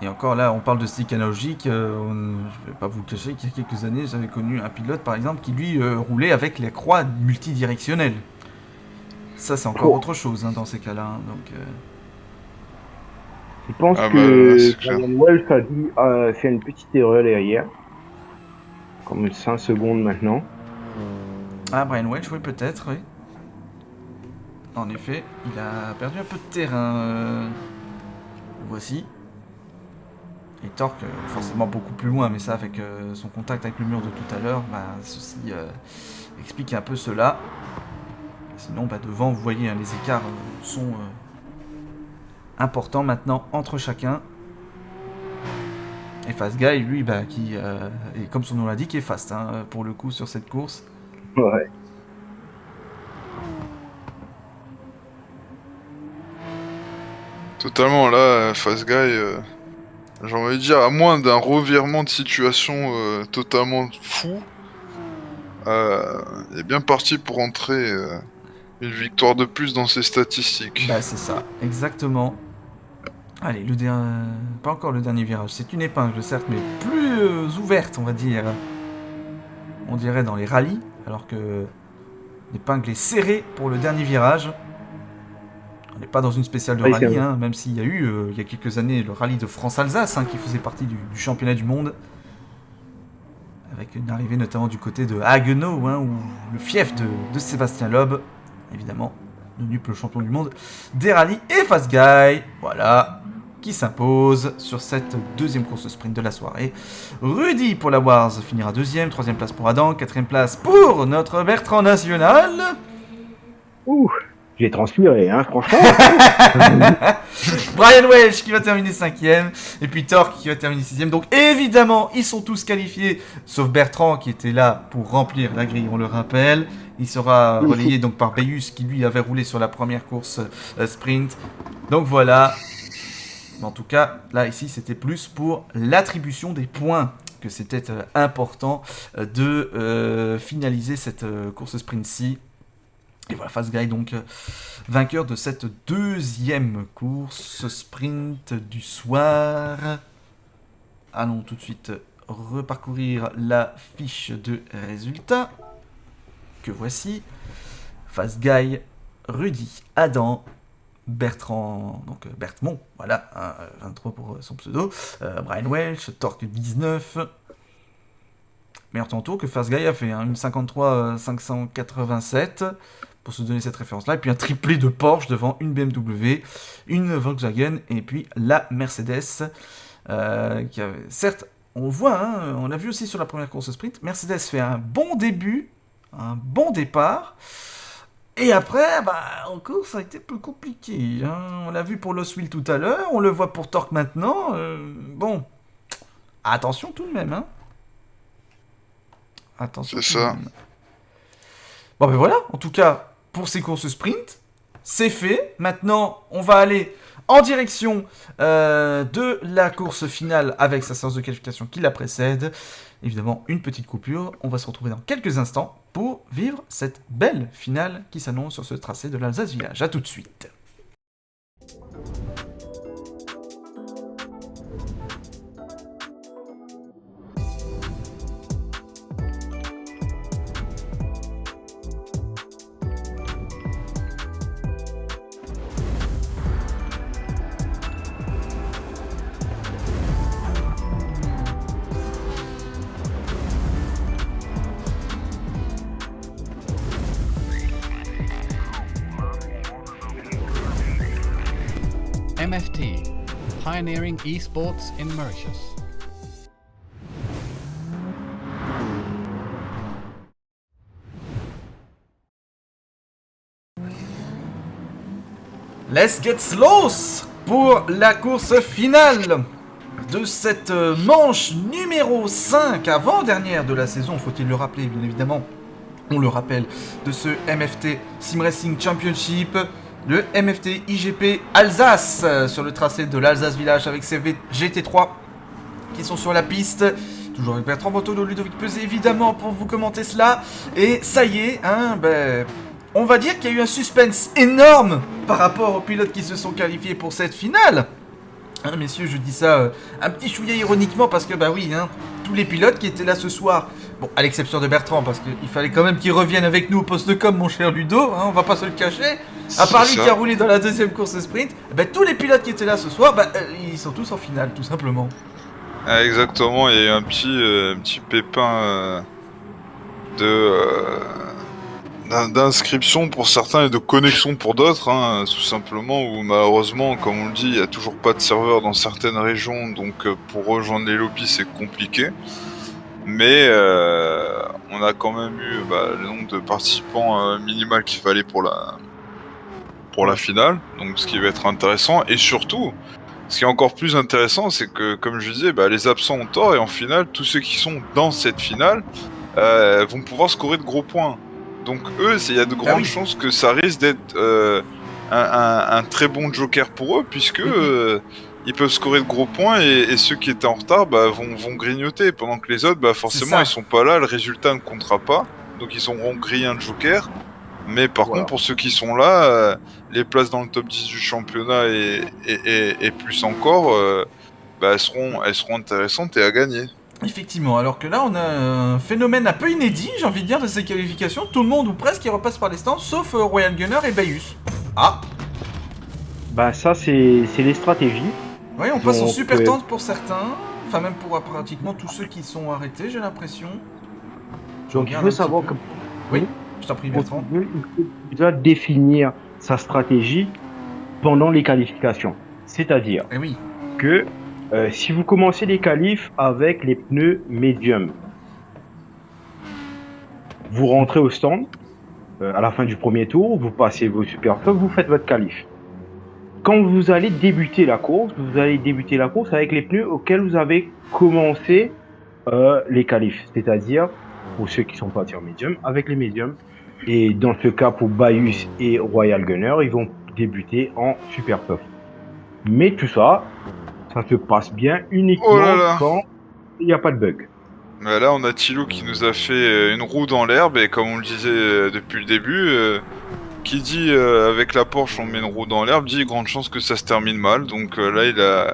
A: Et encore là, on parle de stick analogique. Je vais pas vous cacher qu'il y a quelques années, j'avais connu un pilote, par exemple, qui lui roulait avec les croix multidirectionnelles. Ça, c'est encore autre chose hein, dans ces cas-là. Hein, donc.
D: Je pense que Brian Welch a fait une petite erreur derrière. Comme 5 secondes maintenant.
A: Ah, Brian Welch, oui, peut-être, oui. En effet, il a perdu un peu de terrain. Voici. Et Torque, forcément beaucoup plus loin, mais ça, avec son contact avec le mur de tout à l'heure, bah, ceci explique un peu cela. Sinon, bah, devant, vous voyez, hein, les écarts sont... important maintenant entre chacun. Et Fast Guy, lui, bah, qui est comme son nom l'indique, est fast hein, pour le coup sur cette course.
D: Ouais.
C: Totalement, là, Fast Guy, j'ai envie de dire, à moins d'un revirement de situation totalement fou, il est bien parti pour entrer une victoire de plus dans ses statistiques.
A: Bah c'est ça, exactement. Allez, pas encore le dernier virage. C'est une épingle, certes, mais plus ouverte, on va dire. On dirait dans les rallyes, alors que l'épingle est serrée pour le dernier virage. On n'est pas dans une spéciale de rallye, hein, même s'il y a eu, il y a quelques années, le rallye de France-Alsace, hein, qui faisait partie du championnat du monde. Avec une arrivée notamment du côté de Haguenau, hein, où le fief de Sébastien Loeb, évidemment, devenu le champion du monde des rallyes, et Fast Guy, voilà, qui s'impose sur cette deuxième course sprint de la soirée. Rudy pour la Wars finira deuxième, troisième place pour Adam, quatrième place pour notre Bertrand National.
D: Ouh, j'ai transpiré, hein, franchement.
A: Brian Welch qui va terminer 5ème, et puis Torque qui va terminer 6ème. Donc évidemment, ils sont tous qualifiés, sauf Bertrand qui était là pour remplir la grille, on le rappelle. Il sera relayé donc par Bayus qui lui avait roulé sur la première course sprint. Donc voilà. En tout cas, là ici c'était plus pour l'attribution des points que c'était important de finaliser cette course sprint-ci. Et voilà, Fast Guy donc vainqueur de cette deuxième course sprint du soir. Allons tout de suite reparcourir la fiche de résultats. Que voici. Fast Guy, Rudy, Adam, Bertrand, donc Berthmont, voilà, 23 pour son pseudo, Brian Welch, Torque 19. Meilleur temps tour que Fast Guy a fait, hein, une 53 587 pour se donner cette référence-là, et puis un triplé de Porsche devant une BMW, une Volkswagen, et puis la Mercedes, qui avait, certes, on voit, hein, on l'a vu aussi sur la première course sprint, Mercedes fait un bon début, un bon départ, et après, en course, ça a été plus compliqué, hein. On l'a vu pour Lost Wheel tout à l'heure, on le voit pour Torque maintenant, bon, attention tout de même, hein. Attention.
C: C'est ça.
A: Bon ben voilà, en tout cas, pour ces courses sprint, c'est fait. Maintenant, on va aller en direction de la course finale avec sa séance de qualification qui la précède. Évidemment, une petite coupure. On va se retrouver dans quelques instants pour vivre cette belle finale qui s'annonce sur ce tracé de l'Alsace Village. A tout de suite.
E: MFT, pioneering esports in Mauritius.
A: Let's get los pour la course finale de cette manche numéro 5, avant-dernière de la saison, faut-il le rappeler, bien évidemment. On le rappelle, de ce MFT Sim Racing Championship, le MFT IGP Alsace, sur le tracé de l'Alsace Village avec ses GT3 qui sont sur la piste. Toujours avec Bertrand Bottolo, Ludovic Pesé, évidemment, pour vous commenter cela. Et ça y est, hein, on va dire qu'il y a eu un suspense énorme par rapport aux pilotes qui se sont qualifiés pour cette finale. Hein, messieurs, je dis ça un petit chouïa ironiquement parce que, oui, hein, tous les pilotes qui étaient là ce soir, bon, à l'exception de Bertrand, parce qu'il fallait quand même qu'il revienne avec nous au poste de com, mon cher Ludo, hein, on va pas se le cacher. À part lui qui a roulé dans la deuxième course sprint, tous les pilotes qui étaient là ce soir, ils sont tous en finale, tout simplement.
C: Ah, exactement, il y a eu un petit pépin d'inscription pour certains et de connexion pour d'autres, hein, tout simplement, où malheureusement, comme on le dit, il n'y a toujours pas de serveur dans certaines régions, donc pour rejoindre les lobbies c'est compliqué. Mais on a quand même eu le nombre de participants minimal qu'il fallait pour la finale, donc ce qui va être intéressant. Et surtout, ce qui est encore plus intéressant, c'est que, comme je disais, les absents ont tort, et en finale, tous ceux qui sont dans cette finale vont pouvoir scorer de gros points. Donc eux, il y a de grandes chances que ça risque d'être un très bon joker pour eux, puisque ils peuvent scorer de gros points, et ceux qui étaient en retard vont grignoter, pendant que les autres, forcément, ils sont pas là, le résultat ne comptera pas, donc ils auront grillé un joker. Mais par contre, pour ceux qui sont là, les places dans le top 10 du championnat et plus encore, elles seront intéressantes et à gagner.
A: Effectivement, alors que là on a un phénomène un peu inédit, j'ai envie de dire, de ces qualifications. Tout le monde ou presque qui repasse par les stands, sauf Royal Gunner et Bayus. Ah.
D: Bah ça c'est les stratégies.
A: Oui, on passe en super tente pour certains, enfin même pour pratiquement tous ceux qui sont arrêtés, j'ai l'impression.
D: Donc il faut savoir que...
A: Oui, je t'en prie Bertrand.
D: Il faut déjà définir sa stratégie pendant les qualifications. C'est-à-dire que si vous commencez les qualifs avec les pneus médium, vous rentrez au stand, à la fin du premier tour, vous passez vos super tops, vous faites votre qualif. Quand vous allez débuter la course, avec les pneus auxquels vous avez commencé les qualifs. C'est-à-dire, pour ceux qui sont partis en médium, avec les médiums. Et dans ce cas, pour Bayus et Royal Gunner, ils vont débuter en super top. Mais tout ça, ça se passe bien uniquement quand il n'y a pas de bug.
C: Mais là, on a Thilo qui nous a fait une roue dans l'herbe, et comme on le disait depuis le début, qui dit avec la Porsche on met une roue dans l'herbe, dit grande chance que ça se termine mal. Donc là,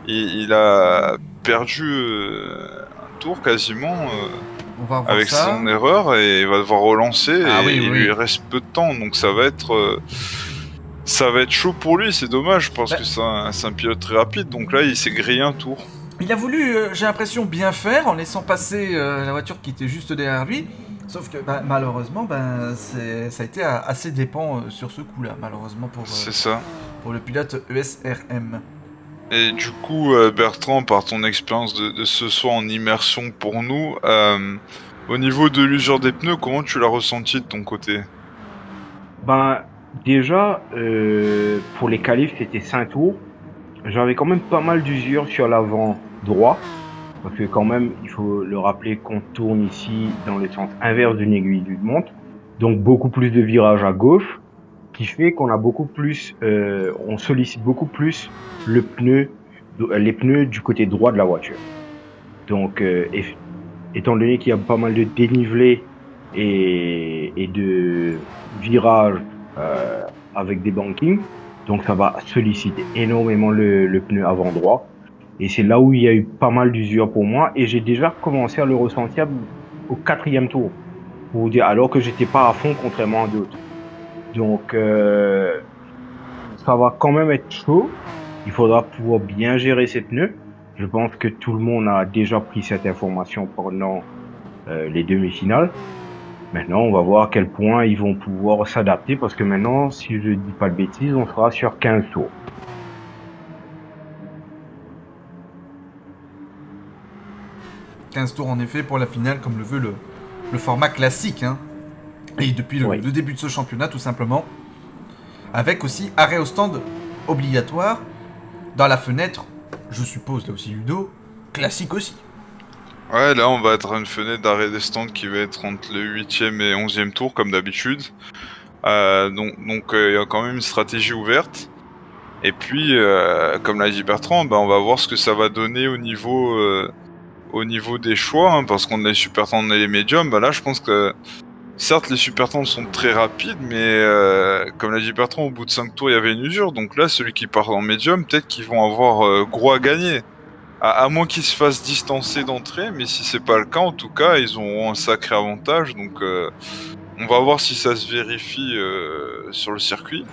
C: il a perdu un tour quasiment avec son erreur, et il va devoir relancer, il lui reste peu de temps, donc ça va être chaud pour lui. C'est dommage parce que c'est un pilote très rapide, donc là il s'est grillé un tour.
A: Il a voulu, j'ai l'impression, bien faire en laissant passer la voiture qui était juste derrière lui. Sauf que malheureusement, ça a été à ses dépens sur ce coup-là, malheureusement pour le pilote ESRM.
C: Et du coup, Bertrand, par ton expérience de ce soir en immersion pour nous, au niveau de l'usure des pneus, comment tu l'as ressenti de ton côté ?
D: Déjà, pour les qualifs, c'était 5 tours. J'avais quand même pas mal d'usure sur l'avant droit. Parce que quand même, il faut le rappeler qu'on tourne ici dans le sens inverse d'une aiguille d'une montre. Donc beaucoup plus de virages à gauche, qui fait qu'on a beaucoup plus, on sollicite beaucoup plus les pneus du côté droit de la voiture. Donc, étant donné qu'il y a pas mal de dénivelé et de virages avec des bankings, donc ça va solliciter énormément le pneu avant droit. Et c'est là où il y a eu pas mal d'usure pour moi, et j'ai déjà commencé à le ressentir au 4e tour, pour vous dire, alors que j'étais pas à fond contrairement à d'autres. Donc ça va quand même être chaud. Il faudra pouvoir bien gérer ses pneus. Je pense que tout le monde a déjà pris cette information pendant les demi-finales. Maintenant, on va voir à quel point ils vont pouvoir s'adapter, parce que maintenant, si je dis pas de bêtises, on sera sur 15 tours.
A: 15 tours en effet pour la finale, comme le veut le format classique, hein. Et depuis le début de ce championnat, tout simplement. Avec aussi arrêt au stand obligatoire dans la fenêtre, je suppose, là aussi Ludo, classique aussi.
C: Ouais, là on va être à une fenêtre d'arrêt des stands qui va être entre le 8e et 11e tour, comme d'habitude. Donc il y a quand même une stratégie ouverte. Et puis, comme l'a dit Bertrand, on va voir ce que ça va donner au niveau des choix, hein, parce qu'on a les super tendres et les médiums. Là je pense que certes les super tendres sont très rapides, mais comme l'a dit Bertrand, au bout de 5 tours il y avait une usure, donc là celui qui part en médium, peut-être qu'ils vont avoir gros à gagner, à moins qu'ils se fassent distancer d'entrée. Mais si c'est pas le cas, en tout cas ils auront un sacré avantage, donc on va voir si ça se vérifie sur le circuit.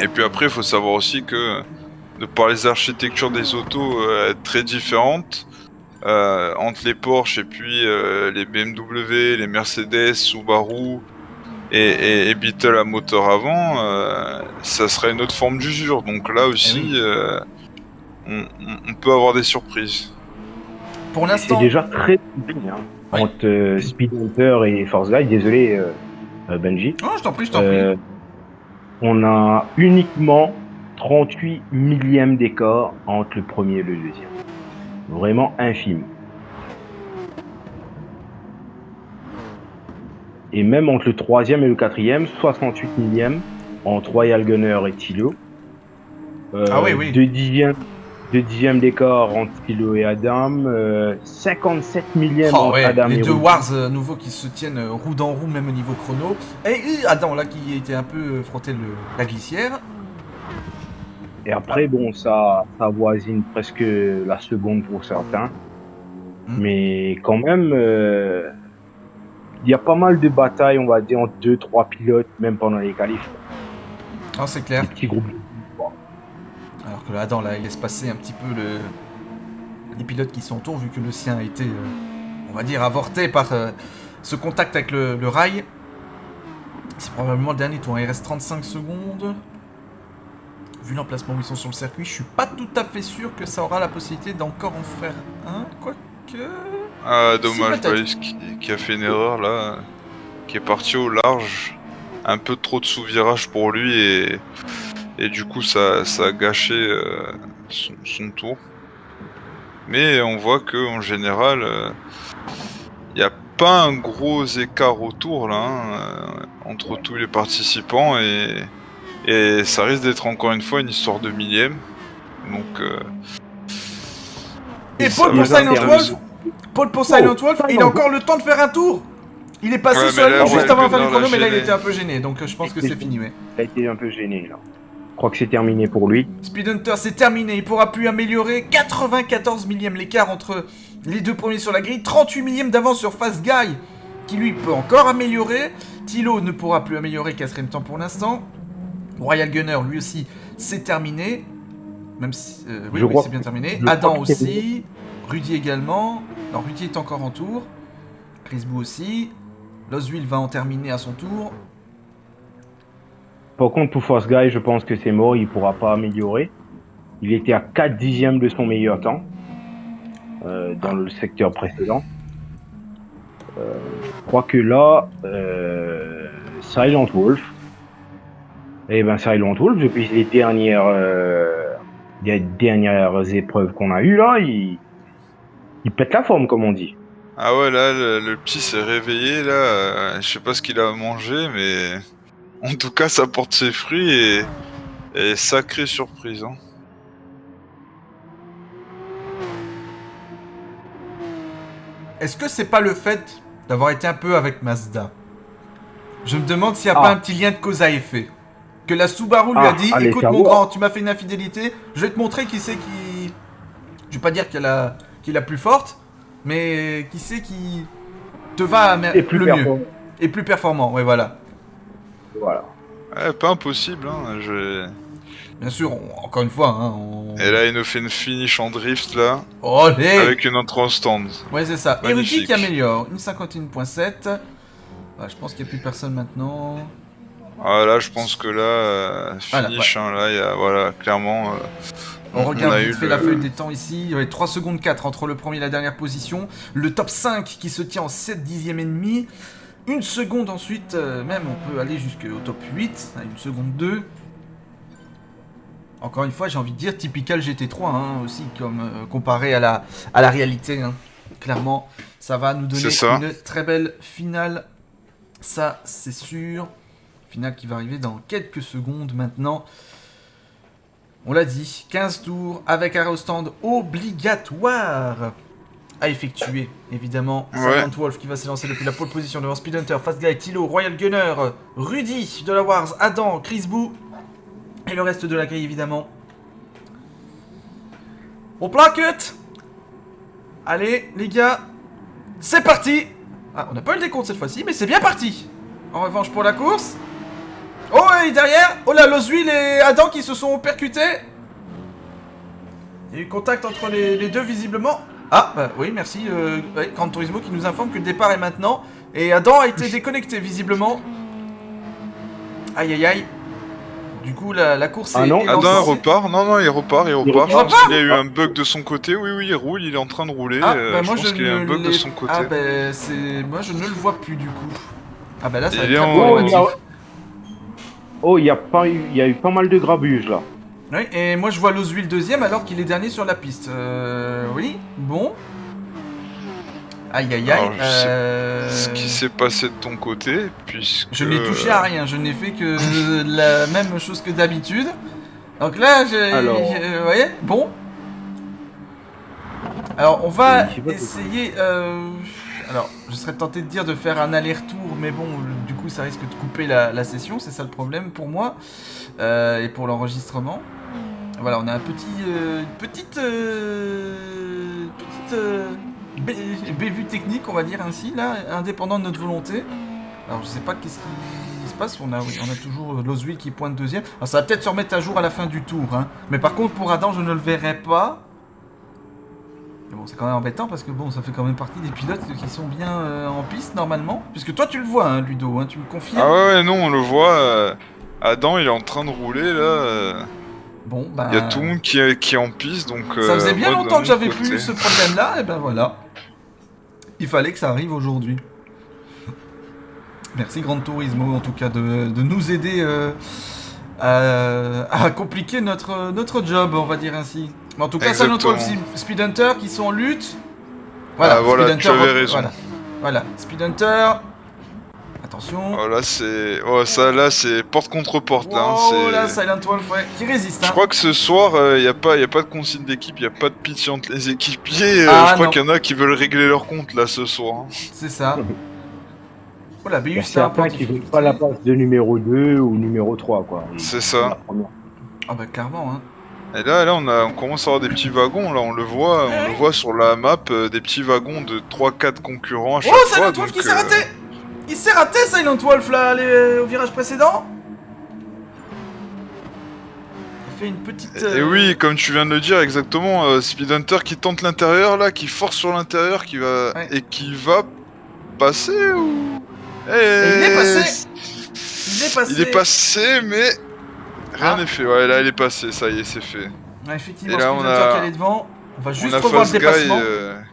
C: Et puis après il faut savoir aussi que de par les architectures des autos très différentes, entre les Porsche et puis les BMW, les Mercedes, Subaru et Beetle à moteur avant, ça serait une autre forme d'usure. Donc là aussi, on peut avoir des surprises.
A: Pour l'instant,
D: c'est déjà très bien entre Speed Hunter et Force Guy. Désolé, Benji.
A: Oh, je t'en prie.
D: On a uniquement 38 millièmes d'écart entre le premier et le deuxième. Vraiment infime. Et même entre le 3e et le 4e, 68 millièmes entre Royal Gunner et Thilo. 2 2 dixièmes d'écart entre Tilo et Adam, 57 millièmes
A: Oh
D: entre
A: ouais,
D: Adam
A: les
D: et
A: deux
D: Rudy.
A: Wars nouveaux qui se tiennent roue dans roue, même au niveau chrono. Et Adam, là, qui était un peu frotté la glissière.
D: Et après, bon, ça avoisine presque la seconde pour certains. Mais quand même, il y a pas mal de batailles, on va dire, entre 2-3 pilotes, même pendant les qualifs.
A: Ah, c'est clair.
D: Des petits groupes.
A: Alors que là, Adam, là, il laisse passer un petit peu les pilotes qui sont autour, vu que le sien a été, on va dire, avorté par ce contact avec le rail. C'est probablement le dernier tour, il reste 35 secondes. Vu l'emplacement où ils sont sur le circuit, je suis pas tout à fait sûr que ça aura la possibilité d'encore en faire un, quoique...
C: Ah, dommage,
A: Si, peut-être.
C: Balise qui a fait une erreur là, qui est parti au large. Un peu trop de sous-virage pour lui et du coup ça a gâché son tour. Mais on voit que en général, il n'y a pas un gros écart au tour là, entre tous les participants et ça risque d'être encore une fois une histoire de millième. Donc
A: Et
C: ça
A: Paul pour
C: va
A: Silent
C: être
A: Wolf, Paul pour Silent Wolf, il a encore le temps de faire un tour. Il est passé
C: Ouais,
A: sur
C: mais
A: la
C: là,
A: ligne juste
C: ouais,
A: avant la fin du
C: Gunnar
A: chrono,
C: l'a
A: mais là il
C: gêné.
A: était un peu gêné, donc je pense que c'est fini, ouais.
D: Il a été un peu gêné, là. Je crois que c'est terminé pour lui.
A: Speed Hunter, c'est terminé, il pourra plus améliorer. 94 millièmes l'écart entre les deux premiers sur la grille, 38 millièmes d'avance sur Fast Guy, qui lui peut encore améliorer. Tilo ne pourra plus améliorer, 4ème temps pour l'instant. Royal Gunner, lui aussi, c'est terminé. Même si... oui,
D: crois
A: c'est bien terminé.
D: je
A: Adam
D: crois que c'est
A: aussi. Rudy également. Non, Rudy est encore en tour. Chris Bou aussi. Loswil va en terminer à son tour.
D: Par contre, pour Force Guy, je pense que c'est mort, il pourra pas améliorer. Il était à 4 dixièmes de son meilleur temps dans le secteur précédent. Je crois que là, Silent Wolf, Silent Wolf, depuis les dernières épreuves qu'on a eues là, il pète la forme, comme on dit.
C: ah ouais, là le petit s'est réveillé là, je sais pas ce qu'il a mangé mais en tout cas ça porte ses fruits et sacrée surprise hein.
A: Est-ce que c'est pas le fait d'avoir été un peu avec Mazda? Je me demande s'il n'y a pas un petit lien de cause à effet. Que la Subaru lui a dit,
D: allez
A: écoute mon
D: savoir.
A: grand, tu m'as fait une infidélité, je vais te montrer qui c'est qui... Je vais pas dire qu'il est la plus forte, mais qui c'est qui te va
D: Et plus
A: le
D: performant.
A: mieux. Et plus performant, ouais voilà.
D: Voilà.
C: Ouais, pas impossible hein,
A: Bien sûr, encore une fois, hein,
C: Et là il nous fait une finish en drift là,
A: Olé
C: avec une entrée en stand.
A: Ouais c'est ça. Et Rudy
C: Magnifique.
A: qui améliore, une 51.7. Je pense qu'il n'y a plus personne maintenant.
C: Ah là je pense que là,
A: Voilà,
C: finish hein, là, il y a, voilà, clairement...
A: On regarde
C: a
A: vite
C: eu
A: fait la feuille des temps ici. Il y avait 3 secondes 4 entre le premier et la dernière position. Le top 5 qui se tient en 7 dixièmes et demi. Une seconde ensuite, même on peut aller jusqu'au top 8. À 1 seconde 2. Encore une fois, j'ai envie de dire typical GT3 hein, aussi, comme comparé à la réalité. Hein. Clairement, ça va nous donner une très belle finale. Ça, c'est sûr. Finale qui va arriver dans quelques secondes maintenant. On l'a dit, 15 tours avec un stand obligatoire à effectuer. Évidemment, Silent Wolf qui va s'élancer depuis la pole position devant Speed Hunter, Fast Guy, Tilo, Royal Gunner, Rudy de la Wars, Adam, Chris Bou et le reste de la grille évidemment. On plaquette. Allez les gars, c'est parti. Ah, on n'a pas eu le décompte cette fois-ci, mais c'est bien parti. En revanche pour la course... Oh, et derrière, oh là, Loswil et Adam qui se sont percutés. Il y a eu contact entre les deux visiblement. Ah, bah oui, merci, Gran Turismo qui nous informe que le départ est maintenant. Et Adam a été déconnecté visiblement. Aïe aïe aïe. Du coup, la course est
C: Adam
A: lancée.
C: repart, non, il repart. Je pense qu'il a eu un bug de son côté. Oui, il roule, il est en train de rouler.
A: Bah, moi,
C: je pense qu'il y a un bug de son côté.
A: Ah, bah, moi, je ne le vois plus du coup. Ah, bah là, ça va
C: Il
A: être
C: est
A: très
C: en-
A: problématique.
D: Il y a eu pas mal de grabuge là.
A: Oui, et moi, je vois Loswil deuxième alors qu'il est dernier sur la piste. Oui, bon. Aïe aïe aïe.
C: Alors, je sais ce qui s'est passé de ton côté, puisque...
A: Je n'ai touché à rien, je n'ai fait que la même chose que d'habitude. Donc là, vous voyez, bon. Alors, on va
D: Je sais pas
A: essayer... Alors, je serais tenté de dire de faire un aller-retour, mais bon, du coup, ça risque de couper la session, c'est ça le problème pour moi, et pour l'enregistrement. Voilà, on a un petite bévue technique, on va dire ainsi, là, indépendant de notre volonté. Alors, je sais pas qu'est-ce qui se passe, on a toujours Loswil qui pointe deuxième. Alors, ça va peut-être se remettre à jour à la fin du tour, hein. Mais par contre, pour Adam, je ne le verrai pas. Mais bon, c'est quand même embêtant parce que bon, ça fait quand même partie des pilotes qui sont bien en piste normalement. Puisque toi, tu le vois, hein, Ludo, hein, tu me confirmes.
C: Ah ouais, non, on le voit. Adam, il est en train de rouler là.
A: Bon, bah...
C: Il y a tout le monde qui est en piste, donc...
A: Ça faisait bien
C: moi, de
A: longtemps
C: mon
A: que j'avais
C: côté.
A: plus ce problème-là, et ben voilà. Il fallait que ça arrive aujourd'hui. Merci Grand Turismo, en tout cas, de nous aider à compliquer notre job, on va dire ainsi. Mais en tout cas, ça notre Speed Hunter qui sont en lutte. Voilà,
C: Ah, voilà,
A: Speed
C: tu avais raison.
A: Voilà, Speed Hunter. Attention.
C: Oh là, c'est... Oh, ça, là, c'est porte contre porte, là.
A: Oh là, Silent Wolf, ouais, qui résiste, hein.
C: Je crois que ce soir, il n'y a pas de consigne d'équipe, il n'y a pas de pitch entre les équipiers.
A: Ah,
C: je crois
A: non.
C: qu'il y en a qui veulent régler leur compte, là, ce soir. Hein.
A: C'est ça. Oh la
D: Il y a
A: BU, c'est un peu en
D: certains qui veulent
A: difficulté.
D: pas la place de numéro 2 ou numéro 3, quoi.
C: C'est ça.
D: La première.
A: Ah bah clairement, hein.
C: Et là, on commence à avoir des petits wagons, là, on le voit sur la map, des petits wagons de 3-4 concurrents à chaque
A: Oh,
C: fois.
A: Silent Wolf qui s'est raté. Il s'est raté, Silent Wolf, là, au virage précédent. Il fait une petite...
C: Et oui, comme tu viens de le dire, exactement, Speed Hunter qui tente l'intérieur, là, qui force sur l'intérieur,
A: Ouais.
C: et qui va passer, ou...
A: Et il est passé.
C: Il est passé, mais... Rien
A: Ah.
C: n'est fait, ouais, là, il est passé, ça y est, c'est fait.
A: Ouais, effectivement,
C: Et là,
A: Speed
C: on
A: Hunter
C: a-
A: qui allait devant. On va juste
C: On a
A: revoir le
C: Fast Guy
A: dépassement.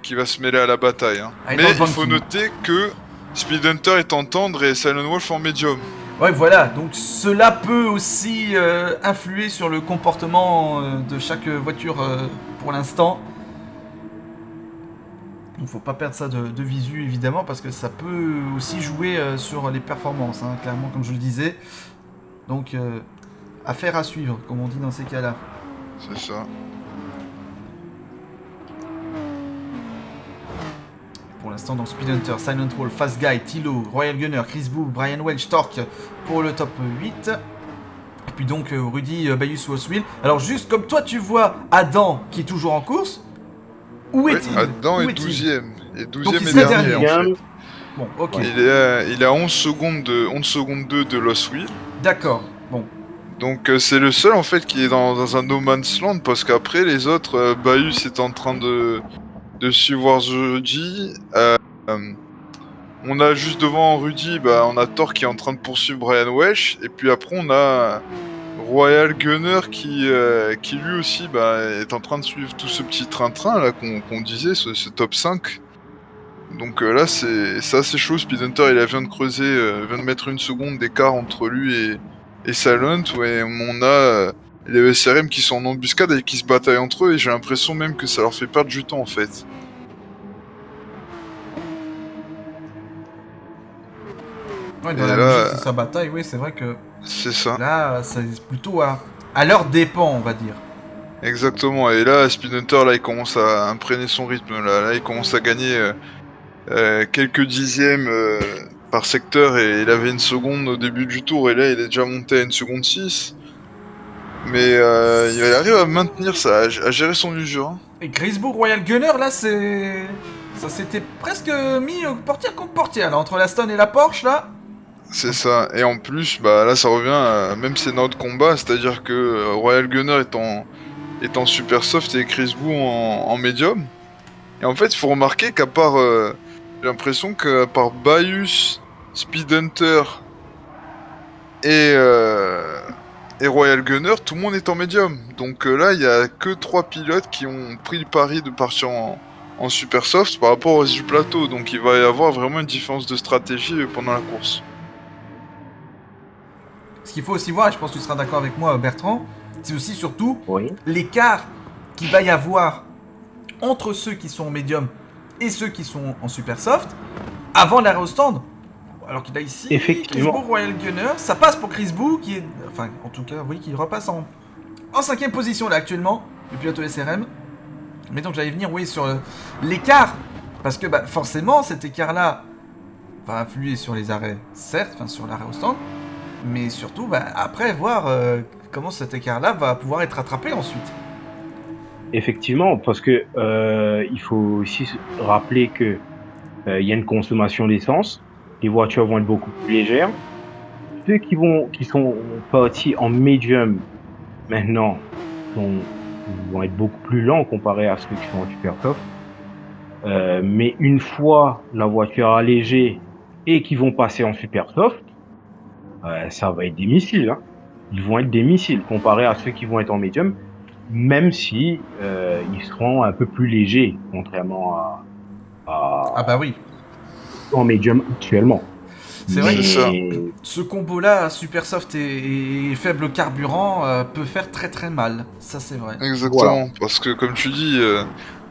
C: qui va se mêler à la bataille. Hein.
A: Ah, et
C: Mais
A: dans le
C: il faut
A: banking.
C: noter que Speed Hunter est en tendre et Silent Wolf en médium.
A: Ouais, voilà. Donc cela peut aussi influer sur le comportement de chaque voiture pour l'instant. Donc faut pas perdre ça de visu évidemment parce que ça peut aussi jouer sur les performances, hein, clairement comme je le disais. Donc affaire à suivre, comme on dit dans ces cas-là.
C: C'est ça.
A: Pour l'instant dans Speed Hunter, Silent Wolf, Fast Guy, Tilo, Royal Gunner, Chris Boo, Brian Welch, Torque pour le top 8. Et puis donc Rudy Bayus Oswil. Alors juste comme toi tu vois Adam qui est toujours en course, où
C: Oui,
A: est-il
C: Adam
A: Où
C: est
A: est-il
C: 12ème. Et 12ème
A: Donc, il
C: et
A: serait
C: dernier.
A: dernier.
C: En fait.
A: Bon, ok,
C: Il est à 11 secondes 2 de Lost Wheel.
A: d'accord. Bon,
C: Donc c'est le seul en fait qui est dans un no man's land parce qu'après les autres, Bayus est en train de suivre Rudy. On a juste devant Rudy, on a Thor qui est en train de poursuivre Brian Welch. Et puis après on a Royal Gunner qui lui aussi est en train de suivre tout ce petit train-train là qu'on disait, ce top 5. Donc là c'est assez chaud. Speed Hunter il vient de creuser, vient de mettre 1 seconde d'écart entre lui et Silent, et on a les SRM qui sont en embuscade et qui se bataillent entre eux, et j'ai l'impression même que ça leur fait perdre du temps en fait.
A: ouais, dans
C: Et
A: la
C: là-
A: logique de sa bataille, oui, c'est vrai que
C: C'est ça.
A: là, c'est plutôt à leur dépend, on va dire.
C: Exactement, et là Speed Hunter là il commence à imprégner son rythme, là il commence à gagner quelques dixièmes par secteur, et il avait 1 seconde au début du tour, et là il est déjà monté à 1 seconde 6. Mais il arrive à maintenir ça, à gérer son usure. Hein.
A: Et Chris Boo, Royal Gunner, là, c'est... Ça s'était presque mis portière contre portière, là, entre la Stone et la Porsche, là.
C: C'est ça, et en plus, là ça revient à même scénario de combat, c'est-à-dire que Royal Gunner est en super soft et Chris Boo en médium. Et en fait, il faut remarquer qu'à part, j'ai l'impression qu'à part Bayus, Speed Hunter et Royal Gunner, tout le monde est en médium. Donc là, il y a que 3 pilotes qui ont pris le pari de partir en super soft par rapport au reste du plateau. Donc il va y avoir vraiment une différence de stratégie pendant la course.
A: Ce qu'il faut aussi voir, et je pense que tu seras d'accord avec moi, Bertrand, c'est aussi surtout
D: Oui.
A: l'écart qu'il va y avoir entre ceux qui sont en médium et ceux qui sont en super soft avant l'arrêt au stand. Alors qu'il a ici
D: Effectivement.
A: Chris Boo, Royal Gunner, ça passe pour Chris Boo qui est, enfin en tout cas oui, qui repasse en 5ème position là actuellement, le pilote SRM. Mais donc j'allais venir, oui, sur l'écart. Parce que forcément, cet écart-là va influer sur les arrêts, certes, enfin sur l'arrêt au stand. Mais surtout, après, voir comment cet écart-là va pouvoir être rattrapé ensuite.
D: Effectivement, parce que il faut aussi rappeler que il y a une consommation d'essence. Les voitures vont être beaucoup plus légères. Ceux qui sont partis en medium maintenant vont être beaucoup plus lents comparé à ceux qui sont en super soft. Mais une fois la voiture allégée et qui vont passer en super soft, ça va être des missiles. Hein. Ils vont être des missiles comparé à ceux qui vont être en medium, même si ils seront un peu plus légers, contrairement
A: Ah bah oui.
D: en medium actuellement.
A: C'est vrai
C: C'est ça.
A: que ce combo-là, super soft et faible carburant, peut faire très très mal. Ça, c'est vrai.
C: Exactement,
D: Voilà.
C: parce que comme tu dis,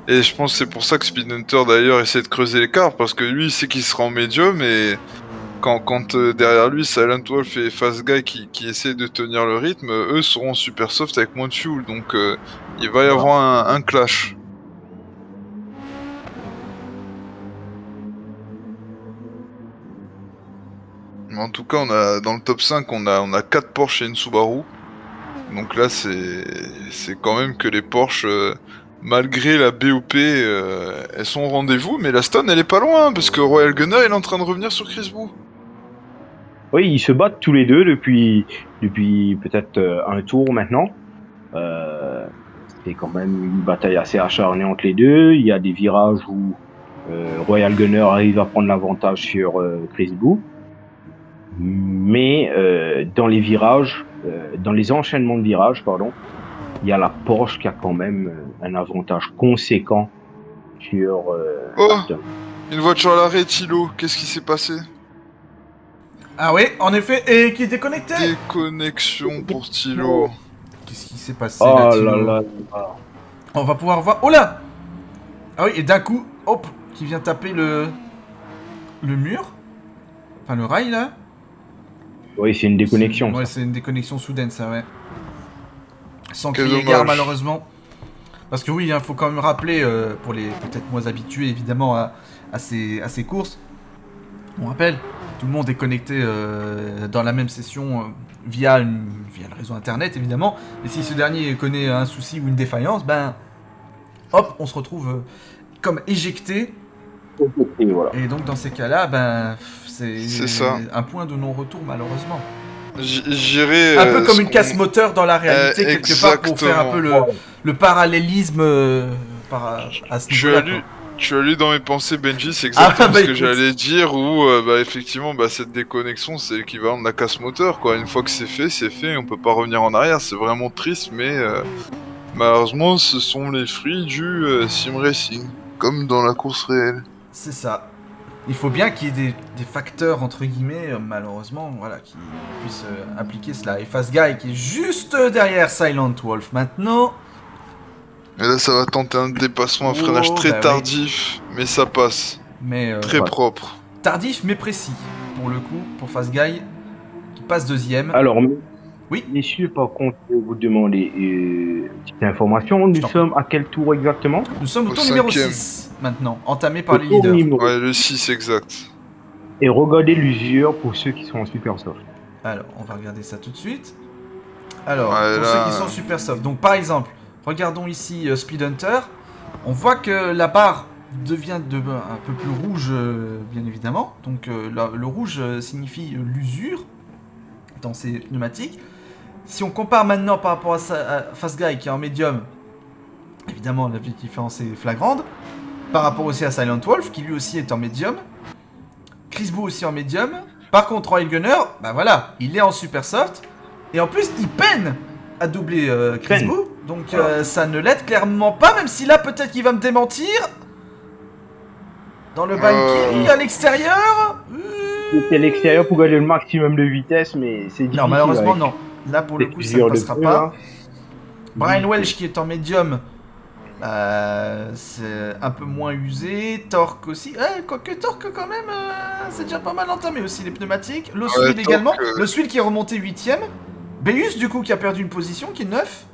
C: et je pense que c'est pour ça que Speed Hunter d'ailleurs essaie de creuser l'écart, parce que lui il sait qu'il sera en médium et quand derrière lui Silent Wolf et Fast Guy qui essaient de tenir le rythme, eux seront en super soft avec moins de fuel, donc il va y avoir un clash. Mais en tout cas, dans le top 5, on a 4 Porsche et une Subaru. Donc là, c'est quand même que les Porsche, malgré la BOP, elles sont au rendez-vous. Mais la Stone, elle est pas loin, parce que Royal Gunner, il est en train de revenir sur Chris Bou.
D: Oui, ils se battent tous les deux depuis peut-être un tour maintenant. C'est quand même une bataille assez acharnée entre les deux. Il y a des virages où Royal Gunner arrive à prendre l'avantage sur Chris Bou. Mais dans les virages, dans les enchaînements de virages, il y a la Porsche qui a quand même un avantage conséquent sur Aston.
C: Une voiture à l'arrêt, Thilo. Qu'est-ce qui s'est passé?
A: Ah oui, en effet, et qui est déconnecté.
C: Déconnexion pour Thilo.
A: Qu'est-ce qui s'est passé là,
D: Oh
A: Thilo
D: là là.
A: On va pouvoir voir... Oh là. Ah oui, et d'un coup, hop, qui vient taper le mur. Enfin, le rail, là.
D: Oui, c'est une déconnexion.
A: Ouais,
D: ça.
A: c'est une déconnexion soudaine, ça, ouais. Sans
C: Quel
A: crier
C: dommage.
A: gare, malheureusement. Parce que oui, il faut quand même rappeler, pour les peut-être moins habitués, évidemment, à ces courses. On rappelle, tout le monde est connecté dans la même session via le réseau internet, évidemment. Et si ce dernier connaît un souci ou une défaillance, hop, on se retrouve comme éjecté.
D: Et voilà.
A: Et donc, dans ces cas-là, c'est
C: ça.
A: un point de non-retour, malheureusement.
C: J'irai.
A: Un peu comme une casse moteur dans la réalité, quelque part, pour faire un peu le parallélisme à ce niveau-là.
C: Tu as lu dans mes pensées, Benji, c'est exactement ce que
A: écoute.
C: j'allais dire, où effectivement cette déconnexion c'est l'équivalent de la casse moteur, quoi. Une fois que c'est fait, on peut pas revenir en arrière, c'est vraiment triste, mais malheureusement ce sont les fruits du sim racing, comme dans la course réelle.
A: C'est ça. Il faut bien qu'il y ait des facteurs, entre guillemets, malheureusement, voilà, qui puissent impliquer cela. Et Fast Guy qui est juste derrière Silent Wolf maintenant.
C: Et là ça va tenter un dépassement, un freinage très tardif, mais ça passe.
A: Mais
C: Très propre.
A: tardif mais précis, pour le coup, pour Fast Guy, qui passe deuxième.
D: Alors,
A: Oui.
D: messieurs, par contre, je vais vous demander une petite information. Nous sommes à quel tour exactement?
A: Nous sommes au
C: Au
A: tour numéro
C: 5e.
A: 6, maintenant, entamé par les
D: Au tour
A: leaders.
D: numéro-
C: Ouais, le 6 exact.
D: Et regardez l'usure pour ceux qui sont en super soft.
A: Alors, on va regarder ça tout de suite. Alors,
C: Ouais,
A: pour
C: là,
A: ceux qui sont super soft. Donc, par exemple, regardons ici Speed Hunter. On voit que la barre devient un peu plus rouge, bien évidemment. Donc, le rouge signifie l'usure dans ces pneumatiques. Si on compare maintenant par rapport à Fast Guy qui est en médium, évidemment, la différence est flagrante. Par rapport aussi à Silent Wolf qui lui aussi est en médium. Chris Bou aussi en médium. Par contre, Royal Gunner, voilà, il est en super soft. Et en plus, il peine à doubler Chris Bou. Donc ça ne l'aide clairement pas, même si là, peut-être qu'il va me démentir. Dans le banking, à l'extérieur.
D: C'est l'extérieur pour gagner le maximum de vitesse, mais c'est difficile.
A: Non, malheureusement,
D: avec
A: non. Là, pour le coup, ça ne
D: l'usure de
A: passera
D: pneu,
A: pas.
D: là.
A: Brian Welch qui est en médium. C'est un peu moins usé. Torque aussi. Quoique Torque quand même, c'est déjà pas mal entamé aussi les pneumatiques. Le Swill également. Le Swill qui est remonté 8ème. Beus du coup qui a perdu une position, qui est 9.